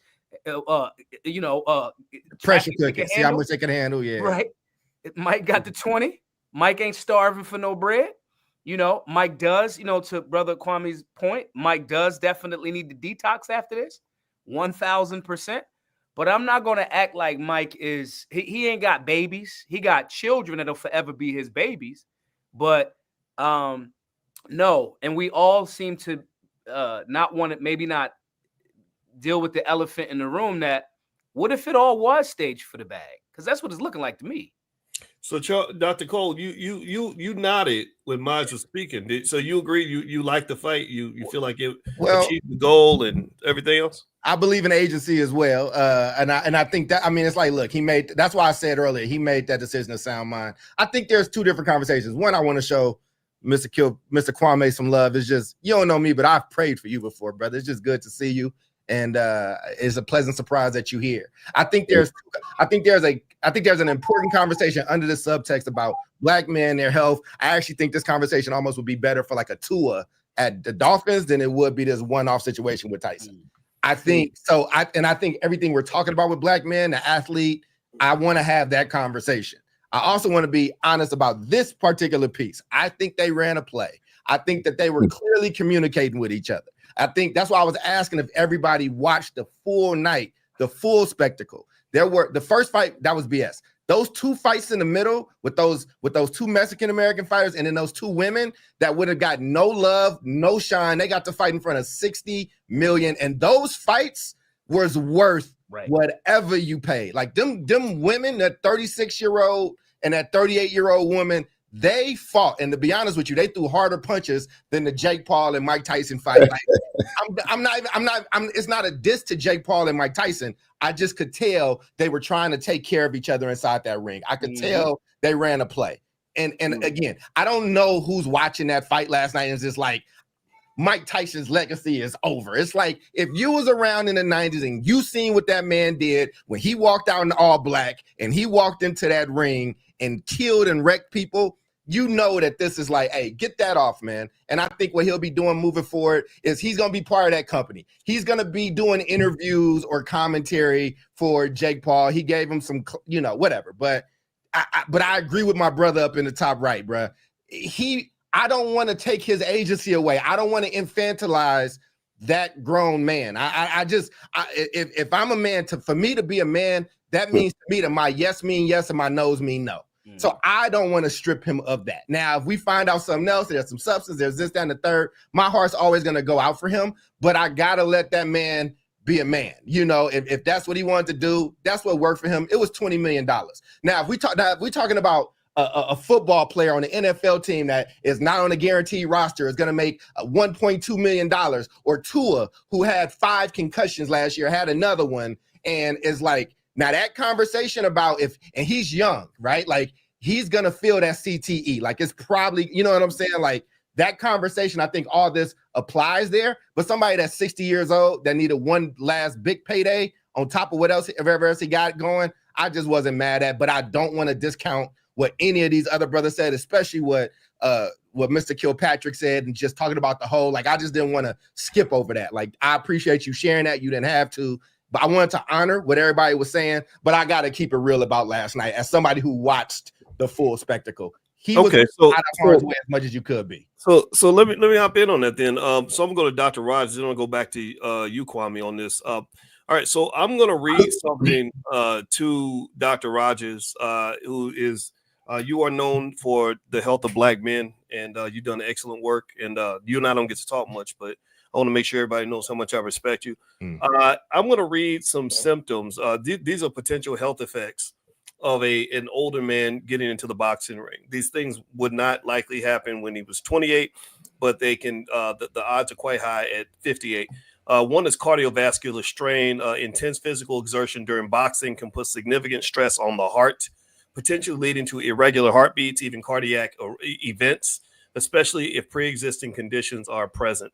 pressure cooking. See how much they can handle. Yeah. Right. Mike got the 20. Mike ain't starving for no bread. Mike does, to Brother Kwame's point, Mike does definitely need to detox after this, 1,000%. But I'm not going to act like Mike is, he ain't got babies. He got children that'll forever be his babies. But no, and we all seem to not want to, maybe not deal with the elephant in the room that, what if it all was staged for the bag? Because that's what it's looking like to me. So, Dr. Cole, you nodded when Miles was speaking. So you agree? You like the fight? You feel like it achieved the goal and everything else? I believe in agency as well, and I think that, I mean, it's like, look, that's why I said earlier he made that decision of sound mind. I think there's two different conversations. One, I want to show Mr. Kwame some love. It's just, you don't know me, but I've prayed for you before, brother. It's just good to see you. And it's a pleasant surprise that you're here. I think there's an important conversation under the subtext about black men, their health. I actually think this conversation almost would be better for like a Tua at the Dolphins than it would be this one-off situation with Tyson. I think so. I think everything we're talking about with black men, the athlete, I want to have that conversation. I also want to be honest about this particular piece. I think they ran a play. I think that they were clearly communicating with each other. I think that's why I was asking if everybody watched the full night, the full spectacle. The first fight, that was BS. Those two fights in the middle with those two Mexican-American fighters and then those two women that would have got no love, no shine. They got to fight in front of 60 million. And those fights was worth whatever you paid. Like them women, that 36-year-old and that 38-year-old woman, they fought, and to be honest with you, they threw harder punches than the Jake Paul and Mike Tyson fight. Like, it's not a diss to Jake Paul and Mike Tyson. I just could tell they were trying to take care of each other inside that ring. I could tell they ran a play. And again, I don't know who's watching that fight last night and it's just like, Mike Tyson's legacy is over. It's like if you was around in the 90s and you seen what that man did when he walked out in all black and he walked into that ring and killed and wrecked people, you know that this is like, hey, get that off, man. And I think what he'll be doing moving forward is he's going to be part of that company. He's going to be doing interviews or commentary for Jake Paul. He gave him some, whatever. But I agree with my brother up in the top right, bro. I don't want to take his agency away. I don't want to infantilize that grown man. If I'm a man, for me to be a man, that means to me that my yes mean yes and my no's mean no. So I don't want to strip him of that. Now, if we find out something else, there's some substance, there's this, that, and the third, my heart's always going to go out for him, but I got to let that man be a man. If that's what he wanted to do, that's what worked for him. It was $20 million. Now, if we're talking about a football player on the NFL team that is not on a guaranteed roster is going to make $1.2 million, or Tua, who had 5 concussions last year, had another one, and is like, now that conversation about and he's young, right? Like he's going to feel that CTE. Like it's probably, you know what I'm saying? Like that conversation, I think all this applies there, but somebody that's 60 years old that needed one last big payday on top of whatever else he got going, I just wasn't mad at, but I don't want to discount what any of these other brothers said, especially what Mr. Kilpatrick said, and just talking about the whole, like, I just didn't want to skip over that. Like, I appreciate you sharing that. You didn't have to, but I wanted to honor what everybody was saying, but I got to keep it real about last night. As somebody who watched the full spectacle, he was okay. out of harm's way as much as you could be. So let me hop in on that then. So I'm going to go to Dr. Rogers. Then I'll go back to you, Kwame, on this. All right. So I'm going to read something to Dr. Rogers, who is you are known for the health of Black men, and you've done excellent work. And you and I don't get to talk much, but I want to make sure everybody knows how much I respect you. I'm going to read some symptoms. These are potential health effects of an older man getting into the boxing ring. These things would not likely happen when he was 28, but they can. The odds are quite high at 58. One is cardiovascular strain. Intense physical exertion during boxing can put significant stress on the heart, potentially leading to irregular heartbeats, even cardiac events, especially if pre-existing conditions are present.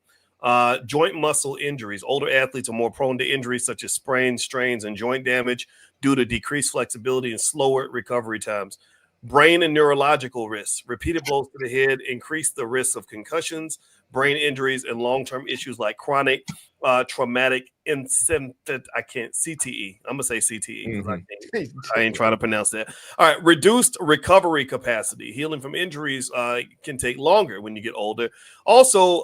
Joint muscle injuries. Older athletes are more prone to injuries such as sprains, strains, and joint damage due to decreased flexibility and slower recovery times. Brain and neurological risks. Repeated blows to the head increase the risk of concussions, brain injuries, and long-term issues like chronic traumatic CTE. I'm going to say CTE because I ain't trying to pronounce that. All right. Reduced recovery capacity. Healing from injuries can take longer when you get older. Also,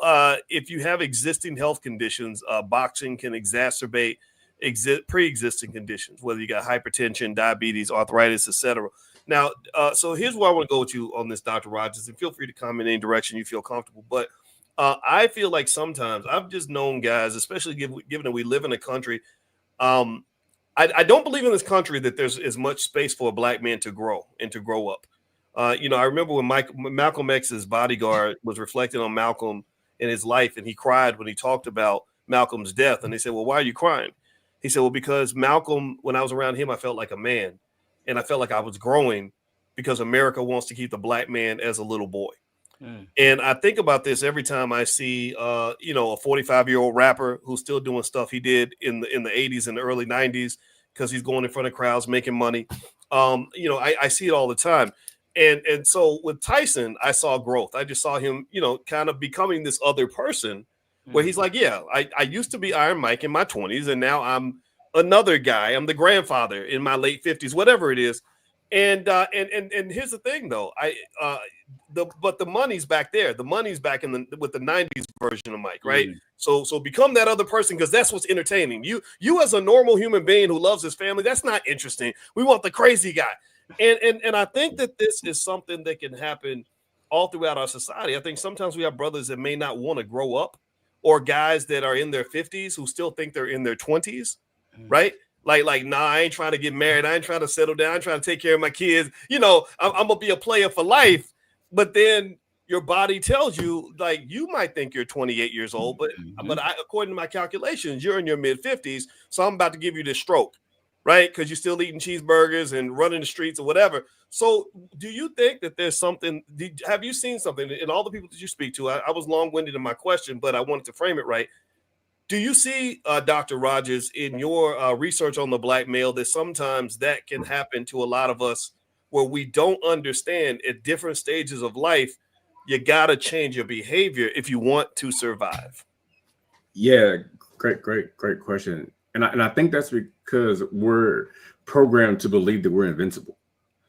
if you have existing health conditions, boxing can exacerbate pre-existing conditions, whether you got hypertension, diabetes, arthritis, etc. Now, so here's where I want to go with you on this, Dr. Rogers, and feel free to comment in any direction you feel comfortable. But I feel like sometimes I've just known guys, especially given that we live in a country, I don't believe in this country that there's as much space for a Black man to grow and to grow up. I remember when Malcolm X's bodyguard was reflecting on Malcolm in his life, and he cried when he talked about Malcolm's death. And they said, well, why are you crying? He said, well, because Malcolm, when I was around him, I felt like a man, and I felt like I was growing because America wants to keep the Black man as a little boy. And I think about this every time I see, a 45-year-old rapper who's still doing stuff he did in the 80s and the early 90s because he's going in front of crowds, making money. I see it all the time. And so with Tyson, I saw growth. I just saw him, kind of becoming this other person where he's like, yeah, I used to be Iron Mike in my 20s, and now I'm another guy. I'm the grandfather in my late 50s, whatever it is. And here's the thing, though. But the money's back there. The money's back with the 90s version of Mike, right? So become that other person, because that's what's entertaining. You as a normal human being who loves his family, that's not interesting. We want the crazy guy. And I think that this is something that can happen all throughout our society. I think sometimes we have brothers that may not want to grow up, or guys that are in their 50s who still think they're in their 20s, right? Like, nah, I ain't trying to get married. I ain't trying to settle down. I'm trying to take care of my kids. I'm going to be a player for life. But then your body tells you, like, you might think you're 28 years old, but according to my calculations, you're in your mid-50s. So I'm about to give you this stroke, right? Because you're still eating cheeseburgers and running the streets or whatever. So do you think that there's something? Have you seen something in all the people that you speak to? I was long-winded in my question, but I wanted to frame it right. Do you see, Dr. Rogers, in your research on the Black male, that sometimes that can happen to a lot of us, where we don't understand at different stages of life, you got to change your behavior if you want to survive? Yeah, great question. And I think that's because we're programmed to believe that we're invincible.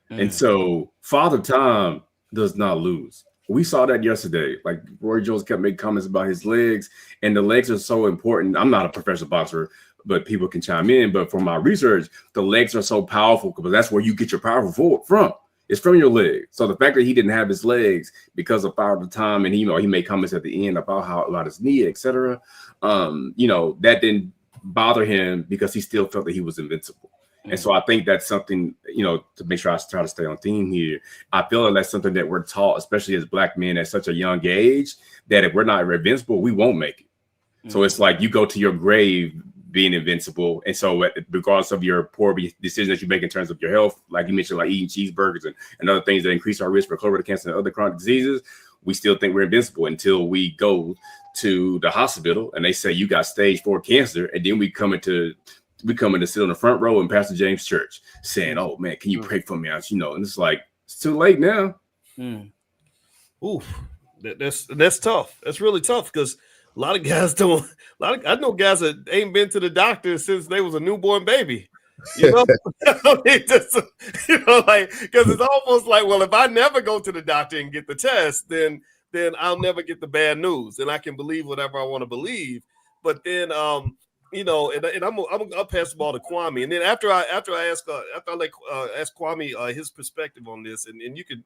And so Father Time does not lose. We saw that yesterday. Like, Roy Jones kept making comments about his legs, and the legs are so important. I'm not a professional boxer, but people can chime in. But from my research, the legs are so powerful because that's where you get your power from. It's from your legs. So the fact that he didn't have his legs because of Father Time, and he made comments at the end about his knee, etc. That didn't bother him because he still felt that he was invincible. And so I think that's something, to make sure I try to stay on theme here. I feel like that's something that we're taught, especially as Black men at such a young age, that if we're not invincible, we won't make it. So it's like you go to your grave being invincible. And so regardless of your poor decisions that you make in terms of your health, like you mentioned, like eating cheeseburgers and other things that increase our risk for colorectal cancer and other chronic diseases, we still think we're invincible until we go to the hospital and they say you got stage 4 cancer. And then we come in to sit on the front row in Pastor James' church saying, oh man, can you pray for me? And it's like, it's too late now. Oof. That's tough. That's really tough, because a lot of guys I know guys that ain't been to the doctor since they was a newborn baby. You know, I mean, just, like, because it's almost like, well, if I never go to the doctor and get the test, then I'll never get the bad news, and I can believe whatever I want to believe. But then, and I'll pass the ball to Kwame, and then after I ask Kwame his perspective on this, and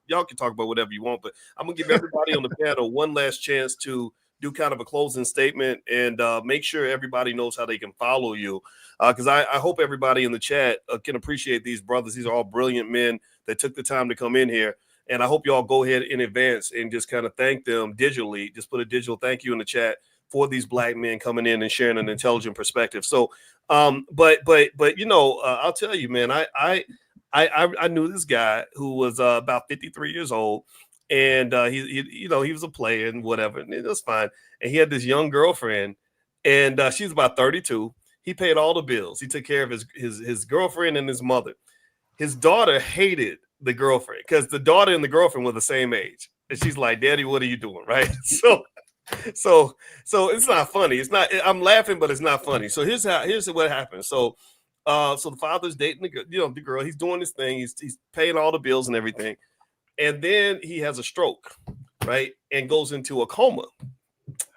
y'all can talk about whatever you want, but I'm gonna give everybody on the panel one last chance to do kind of a closing statement and make sure everybody knows how they can follow you. Because I hope everybody in the chat can appreciate these brothers. These are all brilliant men that took the time to come in here. And I hope you all go ahead in advance and just kind of thank them digitally. Just put a digital thank you in the chat for these black men coming in and sharing an intelligent perspective. So, but I'll tell you, man, I knew this guy who was about 53 years old, and he was a player and whatever, and it was fine. And he had this young girlfriend, and she was about 32. He paid all the bills. He took care of his girlfriend and his mother. His daughter hated the girlfriend because the daughter and the girlfriend were the same age. And she's like, "Daddy, what are you doing?" Right? So it's not funny. It's not. I'm laughing, but it's not funny. So here's what happened. So the father's dating the girl. He's doing this thing. He's paying all the bills and everything. And then he has a stroke, right? And goes into a coma.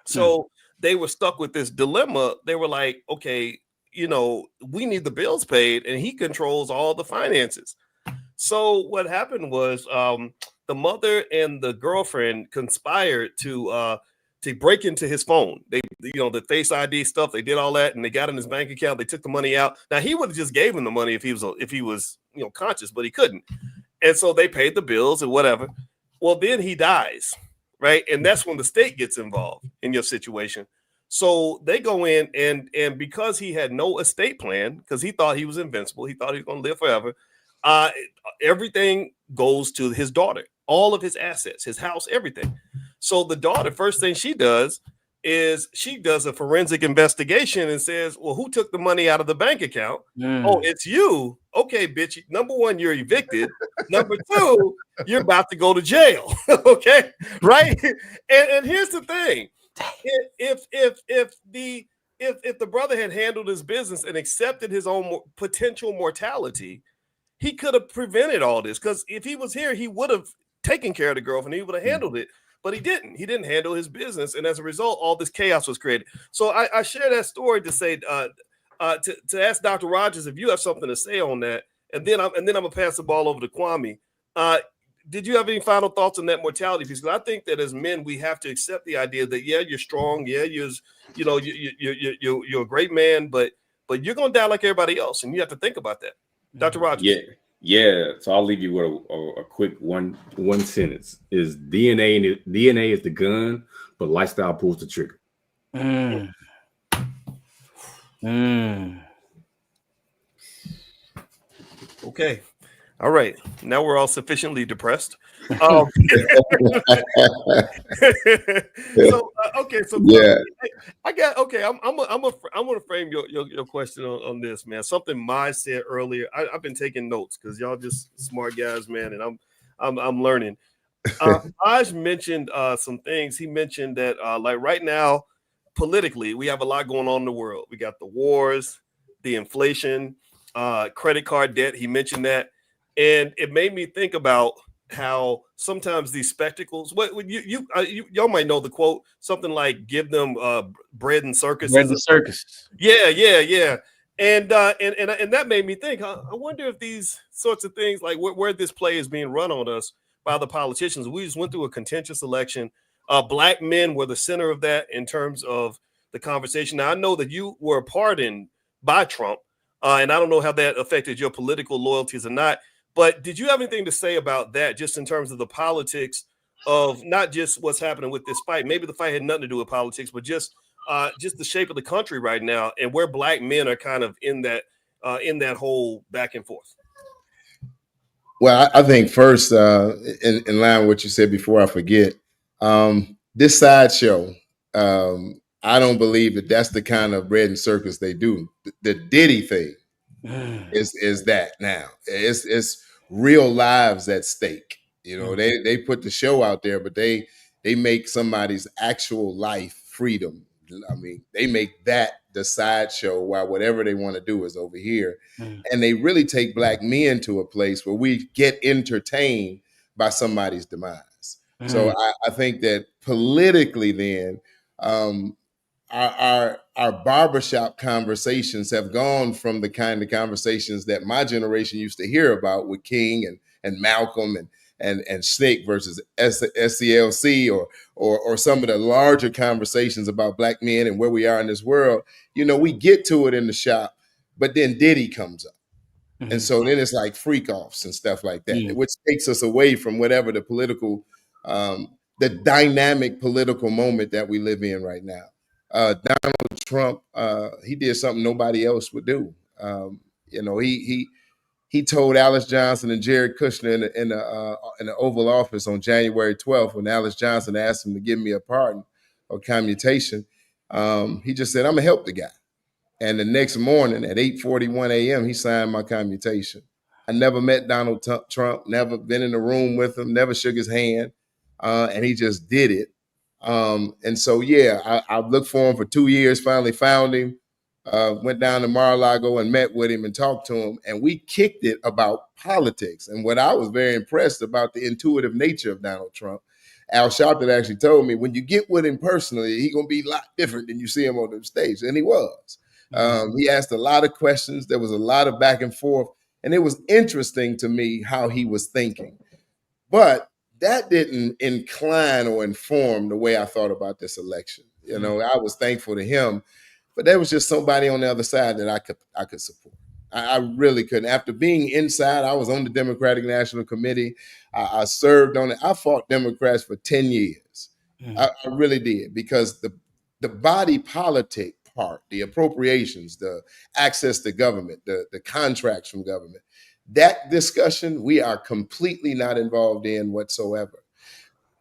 So they were stuck with this dilemma. They were like, okay, we need the bills paid, and he controls all the finances. So what happened was the mother and the girlfriend conspired to break into his phone. They, the Face ID stuff, they did all that, and they got in his bank account. They took the money out. Now he would have just gave him the money if he was conscious, but he couldn't. And so they paid the bills and whatever. Well, then he dies, right? And that's when the state gets involved in your situation. So they go in and because he had no estate plan, because he thought he was invincible, he thought he was going to live forever, everything goes to his daughter, all of his assets, his house, everything. So the daughter, first thing she does is she does a forensic investigation and says, well, who took the money out of the bank account? Oh, it's you. Okay, bitch. Number one, you're evicted. Number two, you're about to go to jail. Okay, right? And here's the thing. If the brother had handled his business and accepted his own potential mortality, he could have prevented all this. Because if he was here, he would have taken care of the girlfriend. He would have handled it. But he didn't. He didn't handle his business, and as a result, all this chaos was created. So I share that story to say to ask Dr. Rogers if you have something to say on that, and then I'm gonna pass the ball over to Kwame. Did you have any final thoughts on that mortality piece? Because I think that as men, we have to accept the idea that you're strong, you're a great man, but you're gonna die like everybody else, and you have to think about that. Dr. Rogers. Yeah. So I'll leave you with a quick one sentence: is DNA is the gun, but lifestyle pulls the trigger. Okay. All right. Now we're all sufficiently depressed. Yeah. I got okay. I'm gonna frame your question on this, man. Something Mai said earlier. I've been taking notes because y'all just smart guys, man, and I'm learning. Maj mentioned some things. He mentioned that like right now, politically, we have a lot going on in the world. We got the wars, the inflation, credit card debt. He mentioned that. And it made me think about how sometimes these spectacles, y'all might know the quote, something like "give them bread and circuses." Bread and circus. Yeah. And that made me think. I wonder if these sorts of things, like where this play is being run on us by the politicians. We just went through a contentious election. Black men were the center of that in terms of the conversation. Now I know that you were pardoned by Trump, and I don't know how that affected your political loyalties or not. But did you have anything to say about that, just in terms of the politics of not just what's happening with this fight? Maybe the fight had nothing to do with politics, but just the shape of the country right now and where black men are kind of in that whole back and forth. Well, I think first, in line with what you said before I forget, this sideshow, I don't believe that that's the kind of bread and circus they do. The Diddy thing is that now. It's real lives at stake. They put the show out there, but they make somebody's actual life freedom I mean, they make that the sideshow while whatever they want to do is over here. And they really take black men to a place where we get entertained by somebody's demise. So I think that politically then, our barbershop conversations have gone from the kind of conversations that my generation used to hear about with King and Malcolm and Snake versus SCLC or some of the larger conversations about black men and where we are in this world. You know, we get to it in the shop, but then Diddy comes up. And so then it's like freak offs and stuff like that, which takes us away from whatever the political, the dynamic political moment that we live in right now. Donald Trump, he did something nobody else would do. You know, he told Alice Johnson and Jared Kushner in the Oval Office on January 12th when Alice Johnson asked him to give me a pardon or commutation. He just said, "I'm gonna help the guy." And the next morning at 8:41 a.m., he signed my commutation. I never met Donald Trump, never been in the room with him, never shook his hand, and he just did it. And so, yeah, I looked for him for 2 years, finally found him, went down to Mar-a-Lago and met with him and talked to him. And we kicked it about politics. And what I was very impressed about the intuitive nature of Donald Trump, Al Sharpton actually told me, when you get with him personally, he's going to be a lot different than you see him on the stage. And he was. He asked a lot of questions. There was a lot of back and forth. And it was interesting to me how he was thinking. But that didn't incline or inform the way I thought about this election. You know, I was thankful to him, but there was just somebody on the other side that I could support. I really couldn't. After being inside, I was on the Democratic National Committee. I served on it. I fought Democrats for 10 years. I really did, because the body politic part, the appropriations, the access to government, the contracts from government, that discussion we are completely not involved in whatsoever.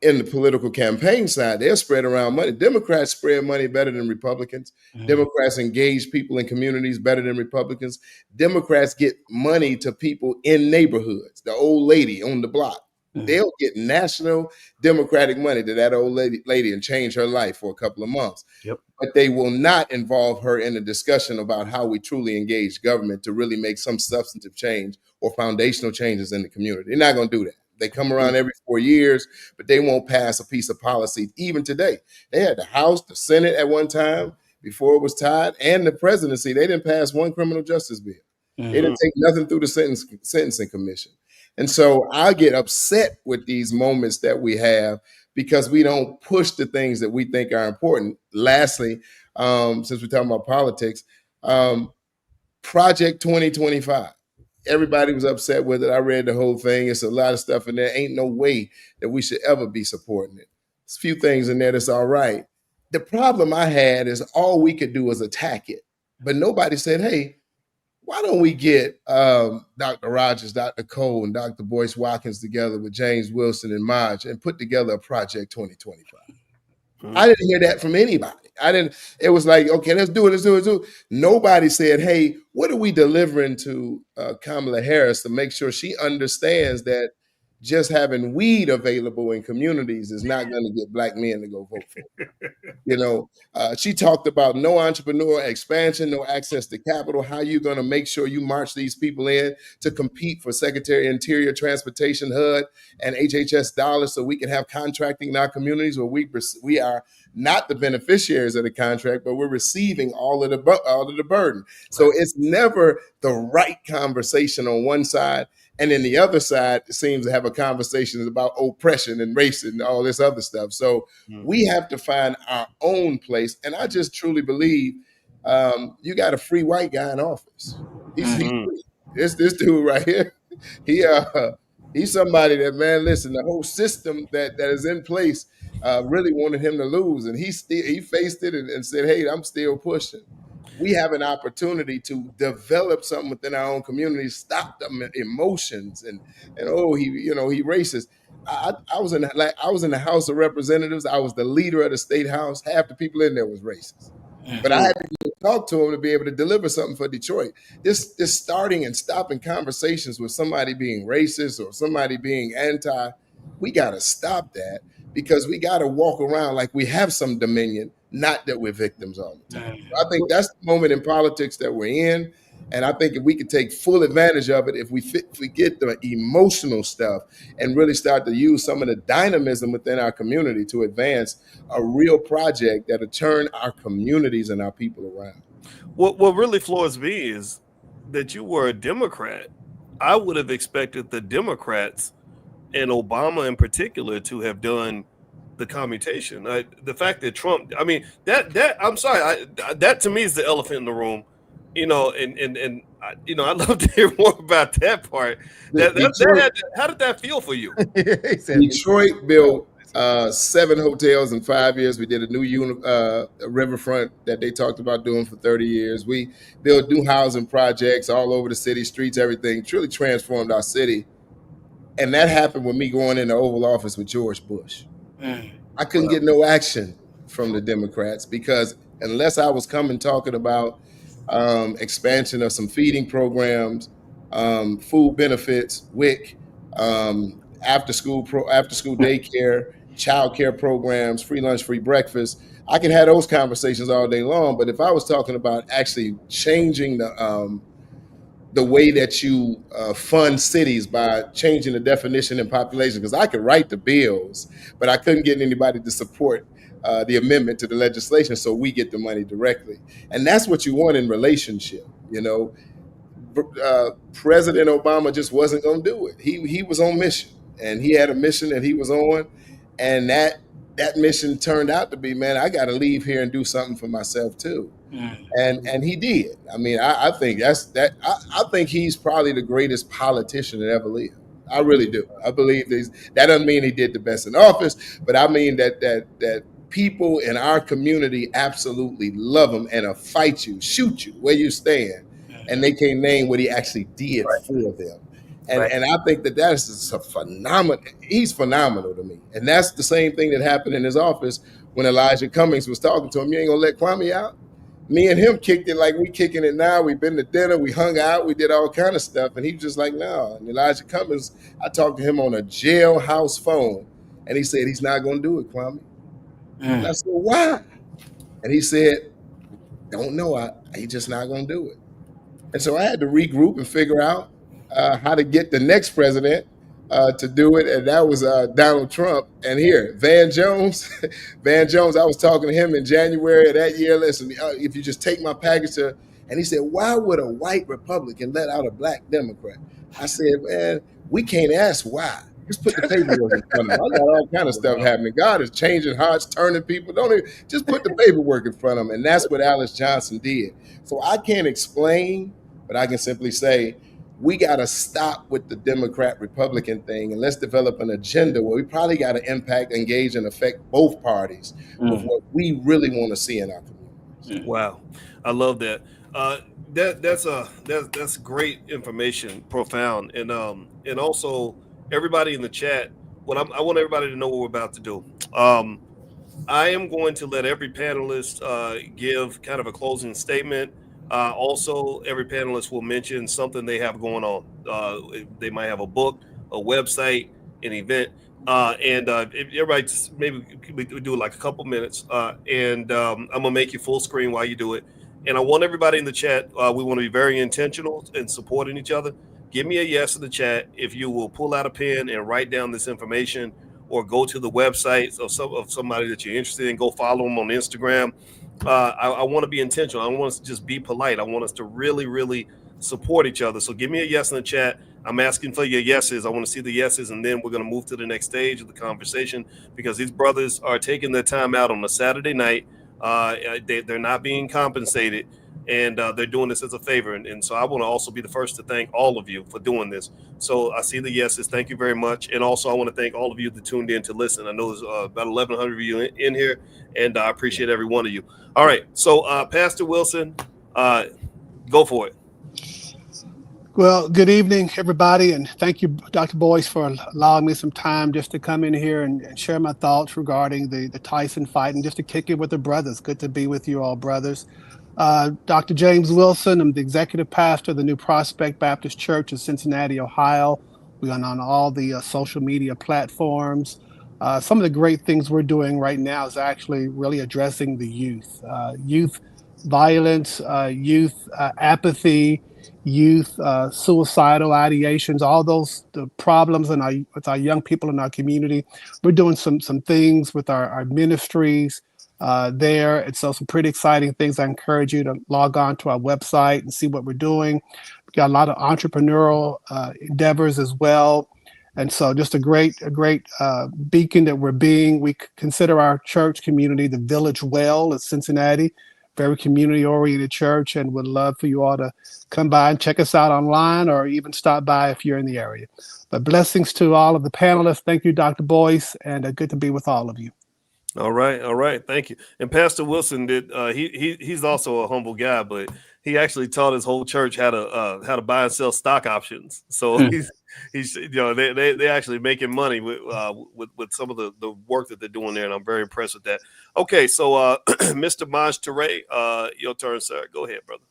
In the political campaign side, they're spread around money. Democrats spread money better than Republicans. Democrats engage people in communities better than Republicans. Democrats get money to people in neighborhoods. The old lady on the block, they'll get national Democratic money to that old lady and change her life for a couple of months. But they will not involve her in a discussion about how we truly engage government to really make some substantive change or foundational changes in the community. They're not going to do that. They come around every 4 years, but they won't pass a piece of policy. Even today, they had the House, the Senate at one time before it was tied, and the presidency. They didn't pass one criminal justice bill. They didn't take nothing through the sentencing commission. And so I get upset with these moments that we have because we don't push the things that we think are important. Lastly, since we're talking about politics, Project 2025. Everybody was upset with it. I read the whole thing. It's a lot of stuff in there. Ain't no way that we should ever be supporting it. There's a few things in there that's all right. The problem I had is all we could do was attack it. But nobody said, hey, why don't we get Dr. Rogers, Dr. Cole, and Dr. Boyce Watkins together with James Wilson and Maj and put together a Project 2025? I didn't hear that from anybody. It was like, okay, let's do it. Nobody said, hey, what are we delivering to Kamala Harris to make sure she understands that just having weed available in communities is not going to get black men to go vote for her. You know, she talked about no entrepreneur expansion, no access to capital. How you going to make sure you march these people in to compete for Secretary of Interior, Transportation, HUD, and HHS dollars so we can have contracting in our communities where we are not the beneficiaries of the contract, but we're receiving all of the burden. So it's never the right conversation on one side. And then the other side seems to have a conversation about oppression and race and all this other stuff. So we have to find our own place. And I just truly believe you got a free white guy in office. He's free. This dude right here, he's somebody that, man, listen, the whole system that is in place really wanted him to lose. And he faced it and said, hey, I'm still pushing. We have an opportunity to develop something within our own community, stop them emotions and oh, he racist. I was in the House of Representatives. I was the leader of the state house. Half the people in there was racist, but I had to talk to him to be able to deliver something for Detroit. This starting and stopping conversations with somebody being racist or somebody being anti, we got to stop that. because we got to walk around like we have some dominion, not that we're victims all the time. So I think that's the moment in politics that we're in. And I think if we could take full advantage of it, if we get the emotional stuff and really start to use some of the dynamism within our community to advance a real project that'll turn our communities and our people around. What really floors me is that you were a Democrat. I would have expected the Democrats and Obama in particular to have done the commutation. The fact that Trump, I mean, that I'm sorry, that to me is the elephant in the room. You know, and I'd love to hear more about that part. How did that feel for you? Detroit built 7 hotels in 5 years. We did a new riverfront that they talked about doing for 30 years. We built new housing projects all over the city, streets, everything. Truly transformed our city. And that happened with me going in the Oval Office with George Bush. I couldn't get no action from the Democrats because unless I was coming talking about expansion of some feeding programs, food benefits, WIC, after school daycare, child care programs, free lunch, free breakfast. I could have those conversations all day long. But if I was talking about actually changing the way that you fund cities by changing the definition and population, because I could write the bills, but I couldn't get anybody to support the amendment to the legislation so we get the money directly. And that's what you want in relationship, you know. President Obama just wasn't going to do it. He was on mission, and he had a mission that he was on, and that mission turned out to be, man, I got to leave here and do something for myself too. And he did. I mean, I think I think he's probably the greatest politician that ever lived. I really do. I believe that doesn't mean he did the best in office, but I mean that people in our community absolutely love him and fight you, shoot you where you stand, and they can't name what he actually did for them. And I think that is a phenomenal. He's phenomenal to me, and that's the same thing that happened in his office when Elijah Cummings was talking to him. You ain't gonna let Kwame out? Me and him kicked it like we kicking it now. We've been to dinner, we hung out, we did all kind of stuff, and he was just like, no. And Elijah Cummings, I talked to him on a jailhouse phone, and he said he's not gonna do it, Kwame. And I said, why? And he said, don't know. He's just not going to do it. And so I had to regroup and figure out how to get the next president to do it. And that was Donald Trump. And here, Van Jones, I was talking to him in January of that year. Listen, if you just take my package to, and he said, why would a white Republican let out a black Democrat? I said, man, we can't ask why. Just put the paperwork in front of them. I got all kind of stuff happening. God is changing hearts, turning people. Just put the paperwork in front of them. And that's what Alice Johnson did. So I can't explain, but I can simply say, we got to stop with the Democrat-Republican thing, and let's develop an agenda where we probably got to impact, engage, and affect both parties with what we really want to see in our community. Wow. I love that. That's great information, profound. And also, everybody in the chat, I want everybody to know what we're about to do. I am going to let every panelist give kind of a closing statement. Also, every panelist will mention something they have going on. They might have a book, a website, an event. If everybody just maybe we do like a couple minutes. I'm going to make you full screen while you do it. And I want everybody in the chat, we want to be very intentional in supporting each other. Give me a yes in the chat if you will pull out a pen and write down this information, or go to the website of somebody that you're interested in. Go follow them on Instagram. I want to be intentional. I don't want us to just be polite. I want us to really, really support each other. So give me a yes in the chat. I'm asking for your yeses. I want to see the yeses, and then we're going to move to the next stage of the conversation, because these brothers are taking their time out on a Saturday night. They're not being compensated, and they're doing this as a favor. And so I want to also be the first to thank all of you for doing this. So I see the yeses. Thank you very much. And also I want to thank all of you that tuned in to listen. I know there's about 1,100 of you in here, and I appreciate every one of you. All right. So Pastor Wilson, go for it. Well, good evening, everybody, and thank you, Dr. Boyce, for allowing me some time just to come in here and share my thoughts regarding the Tyson fight, and just to kick it with the brothers. Good to be with you all, brothers. Dr. James Wilson, I'm the executive pastor of the New Prospect Baptist Church in Cincinnati, Ohio. We're on all the social media platforms. Some of the great things we're doing right now is actually really addressing the youth violence, youth apathy, youth suicidal ideations, all those the problems with our young people in our community. We're doing some things with our ministries there. And so some pretty exciting things. I encourage you to log on to our website and see what we're doing. We've got a lot of entrepreneurial endeavors as well. And so just a great beacon that we're being. We consider our church community the Village Well of Cincinnati, very community-oriented church, and would love for you all to come by and check us out online or even stop by if you're in the area. But blessings to all of the panelists. Thank you, Dr. Boyce, and good to be with all of you. All right, thank you. And Pastor Wilson he's also a humble guy, but he actually taught his whole church how to buy and sell stock options. So he's they actually making money with some of the work that they're doing there, and I'm very impressed with that. Okay, so Mr. Maj Toure, your turn, sir. Go ahead, brother.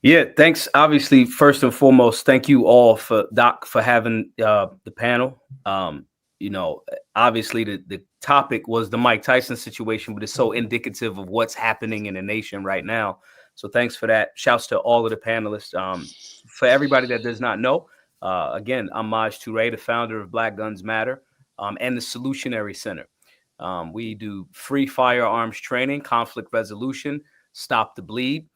Yeah, thanks. Obviously, first and foremost, thank you all for having the panel. Obviously the topic was the Mike Tyson situation, but it's so indicative of what's happening in the nation right now. So thanks for that. Shouts to all of the panelists. For everybody that does not know, again, I'm Maj Toure, the founder of Black Guns Matter and the Solutionary Center. We do free firearms training, conflict resolution, stop the bleed.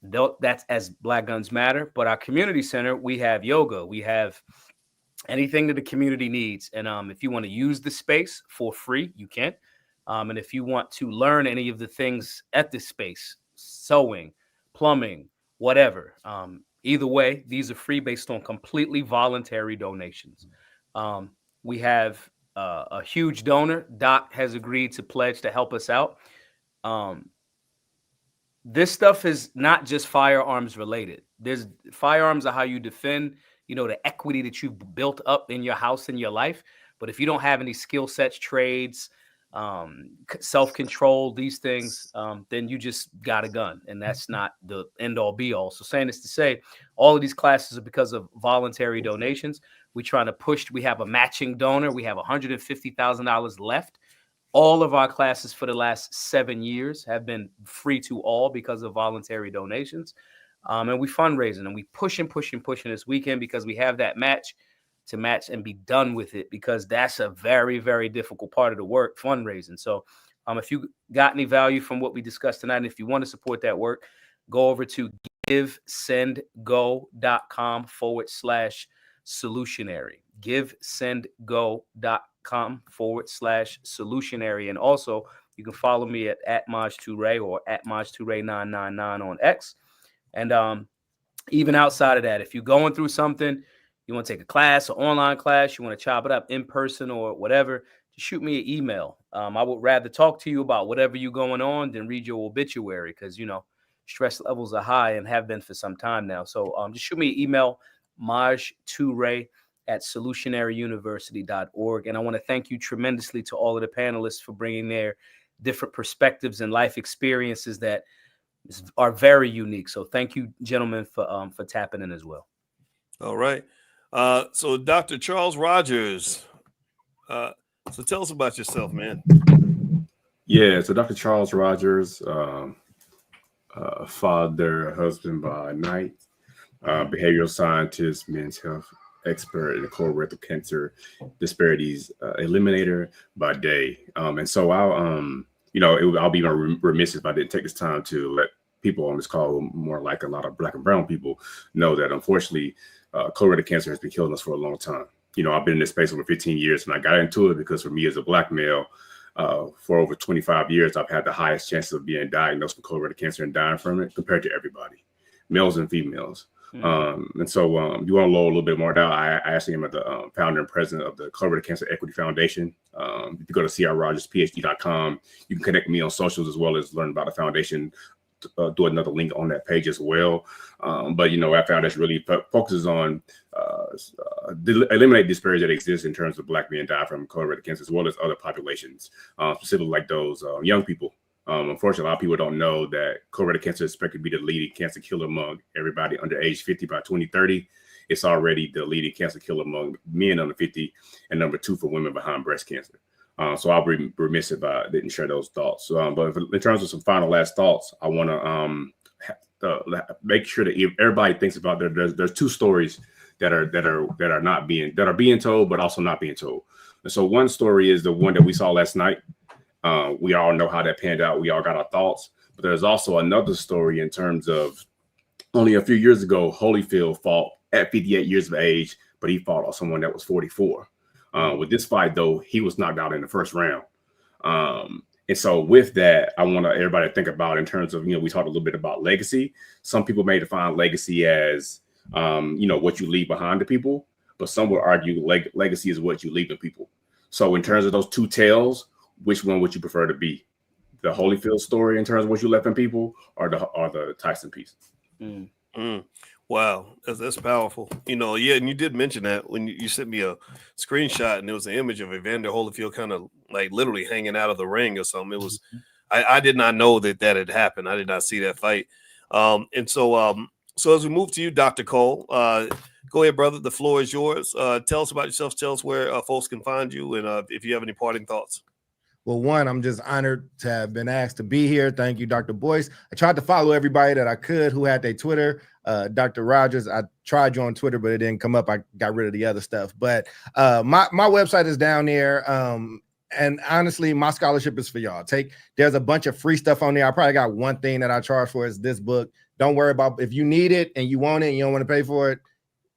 That's as Black Guns Matter. But our community center, we have yoga, we have anything that the community needs. And if you want to use the space for free, you can. And if you want to learn any of the things at this space, sewing, plumbing, whatever, either way, these are free based on completely voluntary donations. We have a huge donor. Doc has agreed to pledge to help us out. This stuff is not just firearms related. Firearms are how you defend the equity that you've built up in your house and your life. But if you don't have any skill sets, trades, self-control, these things, then you just got a gun, and that's not the end all be all. So saying this to say, all of these classes are because of voluntary donations. We're trying to push. We have a matching donor. We have $150,000 left. All of our classes for the last 7 years have been free to all because of voluntary donations. And we fundraising and we pushing this weekend because we have that match to match and be done with it, because that's a very, very difficult part of the work, fundraising. So if you got any value from what we discussed tonight, and if you want to support that work, go over to givesendgo.com/solutionary. givesendgo.com/solutionary. And also you can follow me at Maj Toure or at Maj Toure 999 on X. And even outside of that, if you're going through something, you want to take a class, an online class, you want to chop it up in person or whatever, just shoot me an email. I would rather talk to you about whatever you're going on than read your obituary, because, stress levels are high and have been for some time now. So just shoot me an email, majtoure@solutionaryuniversity.org. And I want to thank you tremendously to all of the panelists for bringing their different perspectives and life experiences that are very unique. So thank you, gentlemen, for tapping in as well. All right. So Dr. Charles Rogers, so tell us about yourself, man. Yeah, so Dr. Charles Rogers, father, husband by night, behavioral scientist, mental health expert, and colorectal cancer disparities eliminator by day. And so I'll be remiss if I didn't take this time to let people on this call, more like a lot of Black and brown people, know that unfortunately colorectal cancer has been killing us for a long time. I've been in this space over 15 years, and I got into it because for me as a Black male, for over 25 years, I've had the highest chances of being diagnosed with colorectal cancer and dying from it compared to everybody, males and females. And so you want to know a little bit more about, I actually am the founder and president of the Colorectal Cancer Equity Foundation. If you go to crrogersphd.com, you can connect with me on socials as well as learn about the foundation. Do another link on that page as well. But our foundation really focuses on eliminate disparities that exist in terms of Black men die from colorectal cancer, as well as other populations, specifically like those young people. Unfortunately, a lot of people don't know that colorectal cancer is expected to be the leading cancer killer among everybody under age 50 by 2030. It's already the leading cancer killer among men under 50 and number 2 for women behind breast cancer. So I'll be remiss if I didn't share those thoughts. But in terms of some final last thoughts, I want to make sure that everybody thinks about there's two stories that are being told, but also not being told. And so one story is the one that we saw last night. We all know how that panned out. We all got our thoughts. But there's also another story in terms of only a few years ago, Holyfield fought at 58 years of age, but he fought on someone that was 44. With this fight, though, he was knocked out in the first round. And so with that, I want everybody to think about in terms of, we talked a little bit about legacy. Some people may define legacy as, what you leave behind to people, but some would argue legacy is what you leave to people. So in terms of those two tales, which one would you prefer to be? The Holyfield story in terms of what you left in people, or the Tyson piece? Wow, that's powerful. Yeah, and you did mention that when you sent me a screenshot, and it was an image of Evander Holyfield kind of like literally hanging out of the ring or something. It was, I did not know that had happened. I did not see that fight. And so as we move to you, Dr. Cole, go ahead, brother. The floor is yours. Tell us about yourself. Tell us where folks can find you, and if you have any parting thoughts. Well, one, I'm just honored to have been asked to be here. Thank you, Dr. Boyce. I tried to follow everybody that I could who had their Twitter. Dr. Rogers, I tried you on Twitter, but it didn't come up. I got rid of the other stuff. But my website is down there. And honestly, my scholarship is for y'all. There's a bunch of free stuff on there. I probably got one thing that I charge for is this book. Don't worry about if you need it and you want it and you don't want to pay for it.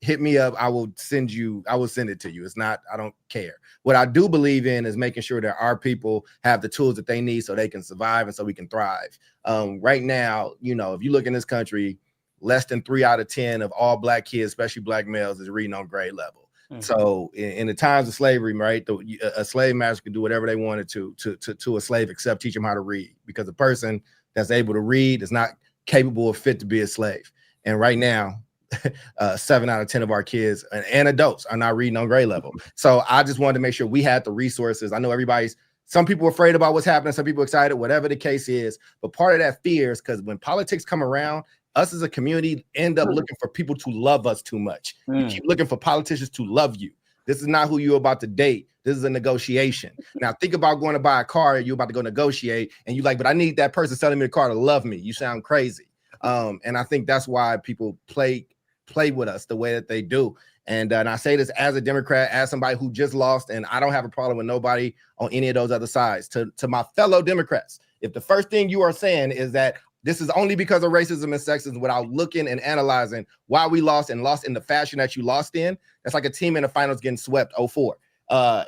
Hit me up. I will send it to you. It's not, I don't care. What I do believe in is making sure that our people have the tools that they need so they can survive and so we can thrive. Right now, if you look in this country, less than 3 out of 10 of all Black kids, especially Black males, is reading on grade level. So in the times of slavery, right, a slave master could do whatever they wanted to a slave except teach them how to read, because a person that's able to read is not capable or fit to be a slave. And right now, 7 out of 10 of our kids and adults are not reading on grade level. So I just wanted to make sure we had the resources. I know some people are afraid about what's happening, some people excited, whatever the case is. But part of that fear is because when politics come around, us as a community end up looking for people to love us too much. You keep looking for politicians to love you. This is not who you're about to date. This is a negotiation. Now think about going to buy a car, you're about to go negotiate, and you're like, but I need that person selling me the car to love me. You sound crazy. And I think that's why people play with us the way that they do. And I say this as a Democrat, as somebody who just lost, and I don't have a problem with nobody on any of those other sides. To my fellow Democrats, if the first thing you are saying is that this is only because of racism and sexism without looking and analyzing why we lost and lost in the fashion that you lost in, that's like a team in the finals getting swept 0-4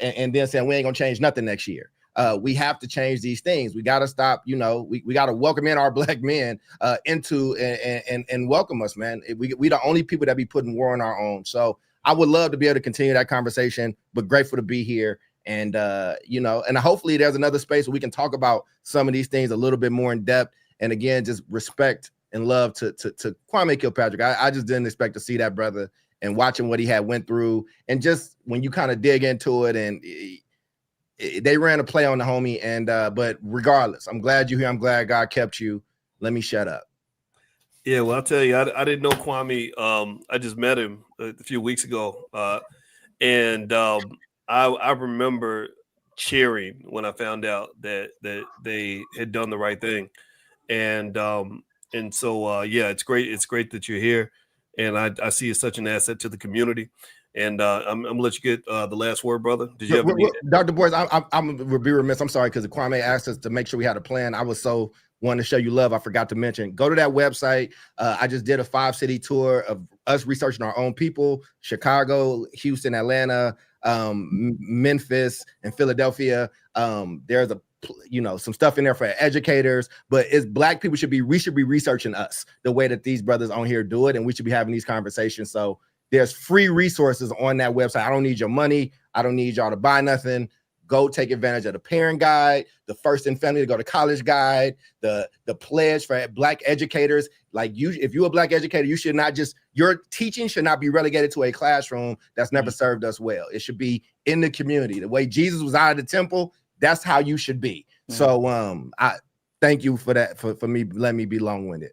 and then saying we ain't gonna change nothing next year. We have to change these things. We got to stop, we got to welcome in our Black men into and welcome us, man. We the only people that be putting war on our own. So I would love to be able to continue that conversation, but grateful to be here. And, and hopefully there's another space where we can talk about some of these things a little bit more in depth. And again, just respect and love to Kwame Kilpatrick. I just didn't expect to see that brother, and watching what he had went through. And just when you kind of dig into it, and they ran a play on the homie. And but regardless, I'm glad you're here. I'm glad God kept you. Let me shut up. Yeah, well, I'll tell you, I didn't know Kwame. I just met him a few weeks ago. And I remember cheering when I found out that they had done the right thing. And so yeah, it's great. It's great that you're here. And I see you as such an asset to the community. And I'm gonna let you get the last word, brother. Did you have any? Dr. Boyce, I'm gonna be remiss. I'm sorry, because Kwame asked us to make sure we had a plan. I was so wanting to show you love. I forgot to mention. Go to that website. I just did a 5-city tour of us researching our own people: Chicago, Houston, Atlanta, Memphis, and Philadelphia. There's some stuff in there for educators, but it's Black people we should be researching us the way that these brothers on here do it, and we should be having these conversations. So there's free resources on that website. I don't need your money. I don't need y'all to buy nothing. Go take advantage of the parent guide, the First in Family to Go to College guide, the pledge for Black educators. Like if you're a Black educator, your teaching should not be relegated to a classroom that's never served us well. It should be in the community. The way Jesus was out of the temple, that's how you should be. So I thank you for that, for me letting me be long-winded.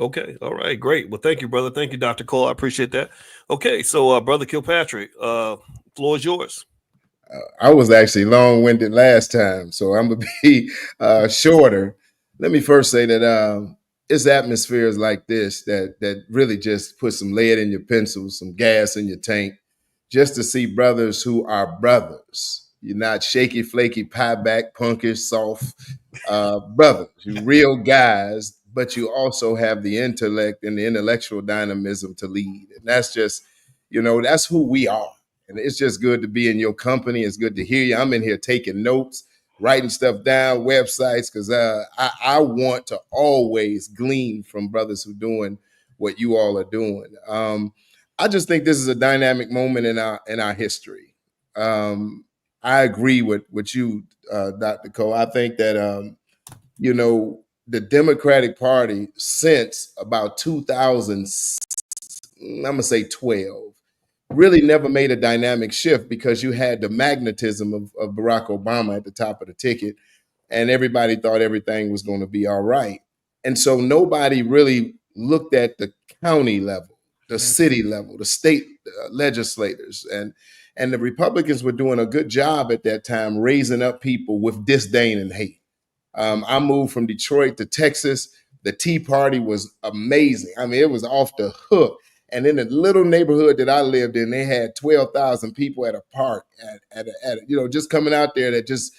Okay. All right. Great. Well, thank you, brother. Thank you, Dr. Cole. I appreciate that. Okay. So, brother Kilpatrick, floor is yours. I was actually long-winded last time, so I'm gonna be shorter. Let me first say that it's atmospheres like this that really just put some lead in your pencil, some gas in your tank, just to see brothers who are brothers. You're not shaky, flaky, pie back, punkish, soft brothers. You're real guys, but you also have the intellect and the intellectual dynamism to lead, and that's just, that's who we are. And it's just good to be in your company. It's good to hear you. I'm in here taking notes, writing stuff down, websites, because I want to always glean from brothers who doing what you all are doing. I just think this is a dynamic moment in our history. I agree with you, Dr. Cole. I think that the Democratic Party since about 2000, I'm gonna say 12, really never made a dynamic shift because you had the magnetism of Barack Obama at the top of the ticket, and everybody thought everything was going to be all right. And so nobody really looked at the county level, the city level, the state legislators, and the Republicans were doing a good job at that time raising up people with disdain and hate. I moved from Detroit to Texas. The Tea Party was amazing. I mean, it was off the hook. And in the little neighborhood that I lived in, they had 12,000 people at a park, just coming out there that just,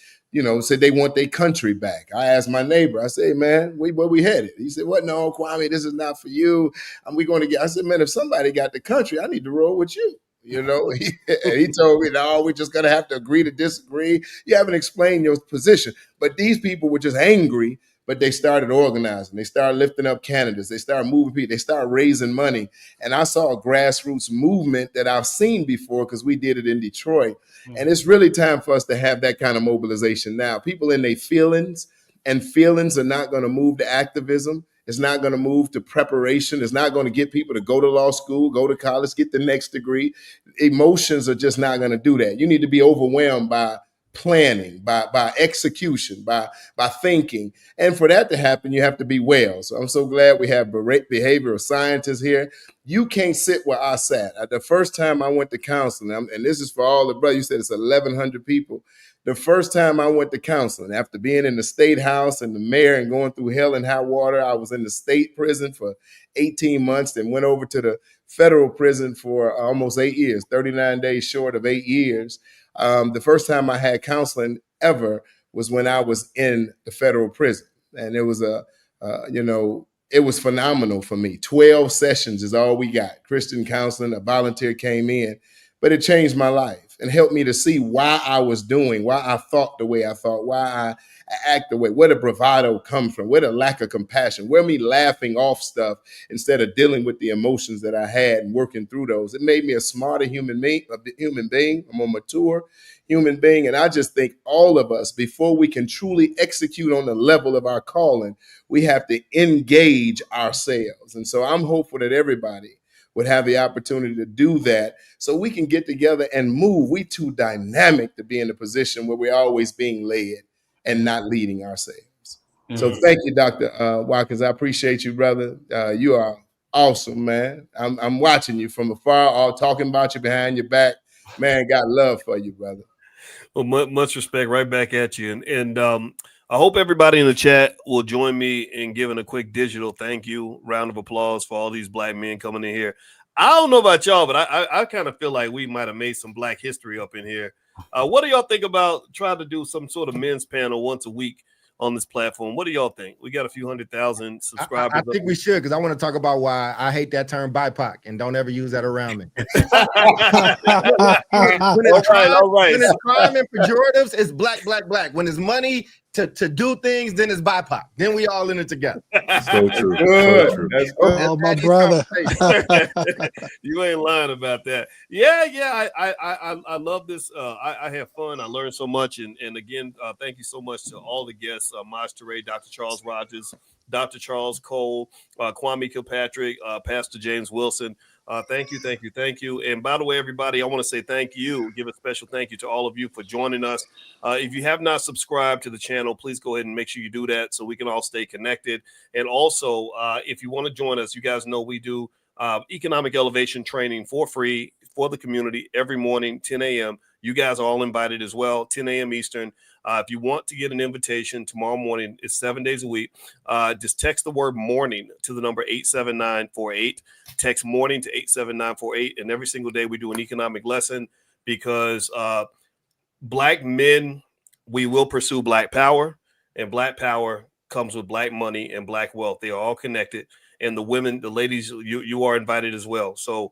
said they want their country back. I asked my neighbor, I said, hey, man, where we headed? He said, what? No, Kwame, this is not for you. And we're going to get, I said, man, if somebody got the country, I need to roll with you. He told me, no, we're just going to have to agree to disagree. You haven't explained your position. But these people were just angry, but they started organizing. They started lifting up candidates. They started moving people. They started raising money. And I saw a grassroots movement that I've seen before because we did it in Detroit. And it's really time for us to have that kind of mobilization now. People in their feelings, and feelings are not going to move to activism. It's not going to move to preparation. It's not going to get people to go to law school, go to college, get the next degree. Emotions are just not going to do that. You need to be overwhelmed by planning, by execution, by thinking. And for that to happen, you have to be well. So I'm so glad we have behavioral scientists here. You can't sit where I sat. The first time I went to counseling, and this is for all the brothers, you said it's 1,100 people. The first time I went to counseling, after being in the state house and the mayor and going through hell and high water, I was in the state prison for 18 months, then went over to the federal prison for almost 8 years, 39 days short of 8 years. The first time I had counseling ever was when I was in the federal prison. And it was it was phenomenal for me. 12 sessions is all we got. Christian counseling, a volunteer came in, but it changed my life and helped me to see why I was doing, why I thought the way I thought, why I act the way, where the bravado come from, where the lack of compassion, where me laughing off stuff instead of dealing with the emotions that I had and working through those. It made me a smarter human being, a more mature human being. And I just think all of us, before we can truly execute on the level of our calling, we have to engage ourselves. And so I'm hopeful that everybody would have the opportunity to do that so we can get together and move. We too dynamic to be in a position where we're always being led and not leading ourselves. So thank you, Dr. Watkins. I appreciate you, brother. You are awesome, man. I'm watching you from afar, all talking about you behind your back. Man, got love for you, brother. Well, much respect right back at you. And I hope everybody in the chat will join me in giving a quick digital thank you, round of applause for all these black men coming in here. I don't know about y'all, but I kind of feel like we might have made some black history up in here. What do y'all think about trying to do some sort of men's panel once a week on this platform? What do y'all think? We got a few 100,000 subscribers. I think we should, because I want to talk about why I hate that term BIPOC and don't ever use that around me. When it's crime and pejoratives, it's black. When it's money to do things, then it's BIPOC. Then we all in it together. So true. So true. Oh, my brother. You ain't lying about that. Yeah. I love this. I have fun. I learned so much. And again, thank you so much to all the guests, Maj Toure, Dr. Charles Rogers, Dr. Charles Cole, Kwame Kilpatrick, Pastor James Wilson. Thank you. And by the way, everybody, I want to say thank you. Give a special thank you to all of you for joining us. If you have not subscribed to the channel, please go ahead and make sure you do that so we can all stay connected. And also, if you want to join us, you guys know we do economic elevation training for free for the community every morning, 10 a.m. You guys are all invited as well, 10 a.m. Eastern. If you want to get an invitation tomorrow morning, it's 7 days a week. Just text the word morning to the number 87948. Text morning to 87948. And every single day we do an economic lesson because Black men, we will pursue Black power, and Black power comes with Black money and Black wealth. They are all connected. And the women, the ladies, you are invited as well. So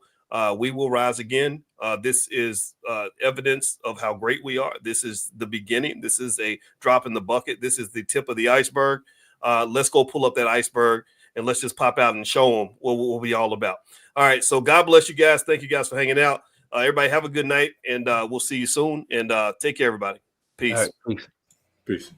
we will rise again. This is evidence of how great we are. This is the beginning. This is a drop in the bucket. This is the tip of the iceberg. Let's go pull up that iceberg and let's just pop out and show them what we'll be all about. All right. So God bless you guys. Thank you guys for hanging out. Everybody have a good night, and we'll see you soon. And take care, everybody. Peace. All right, peace. Peace.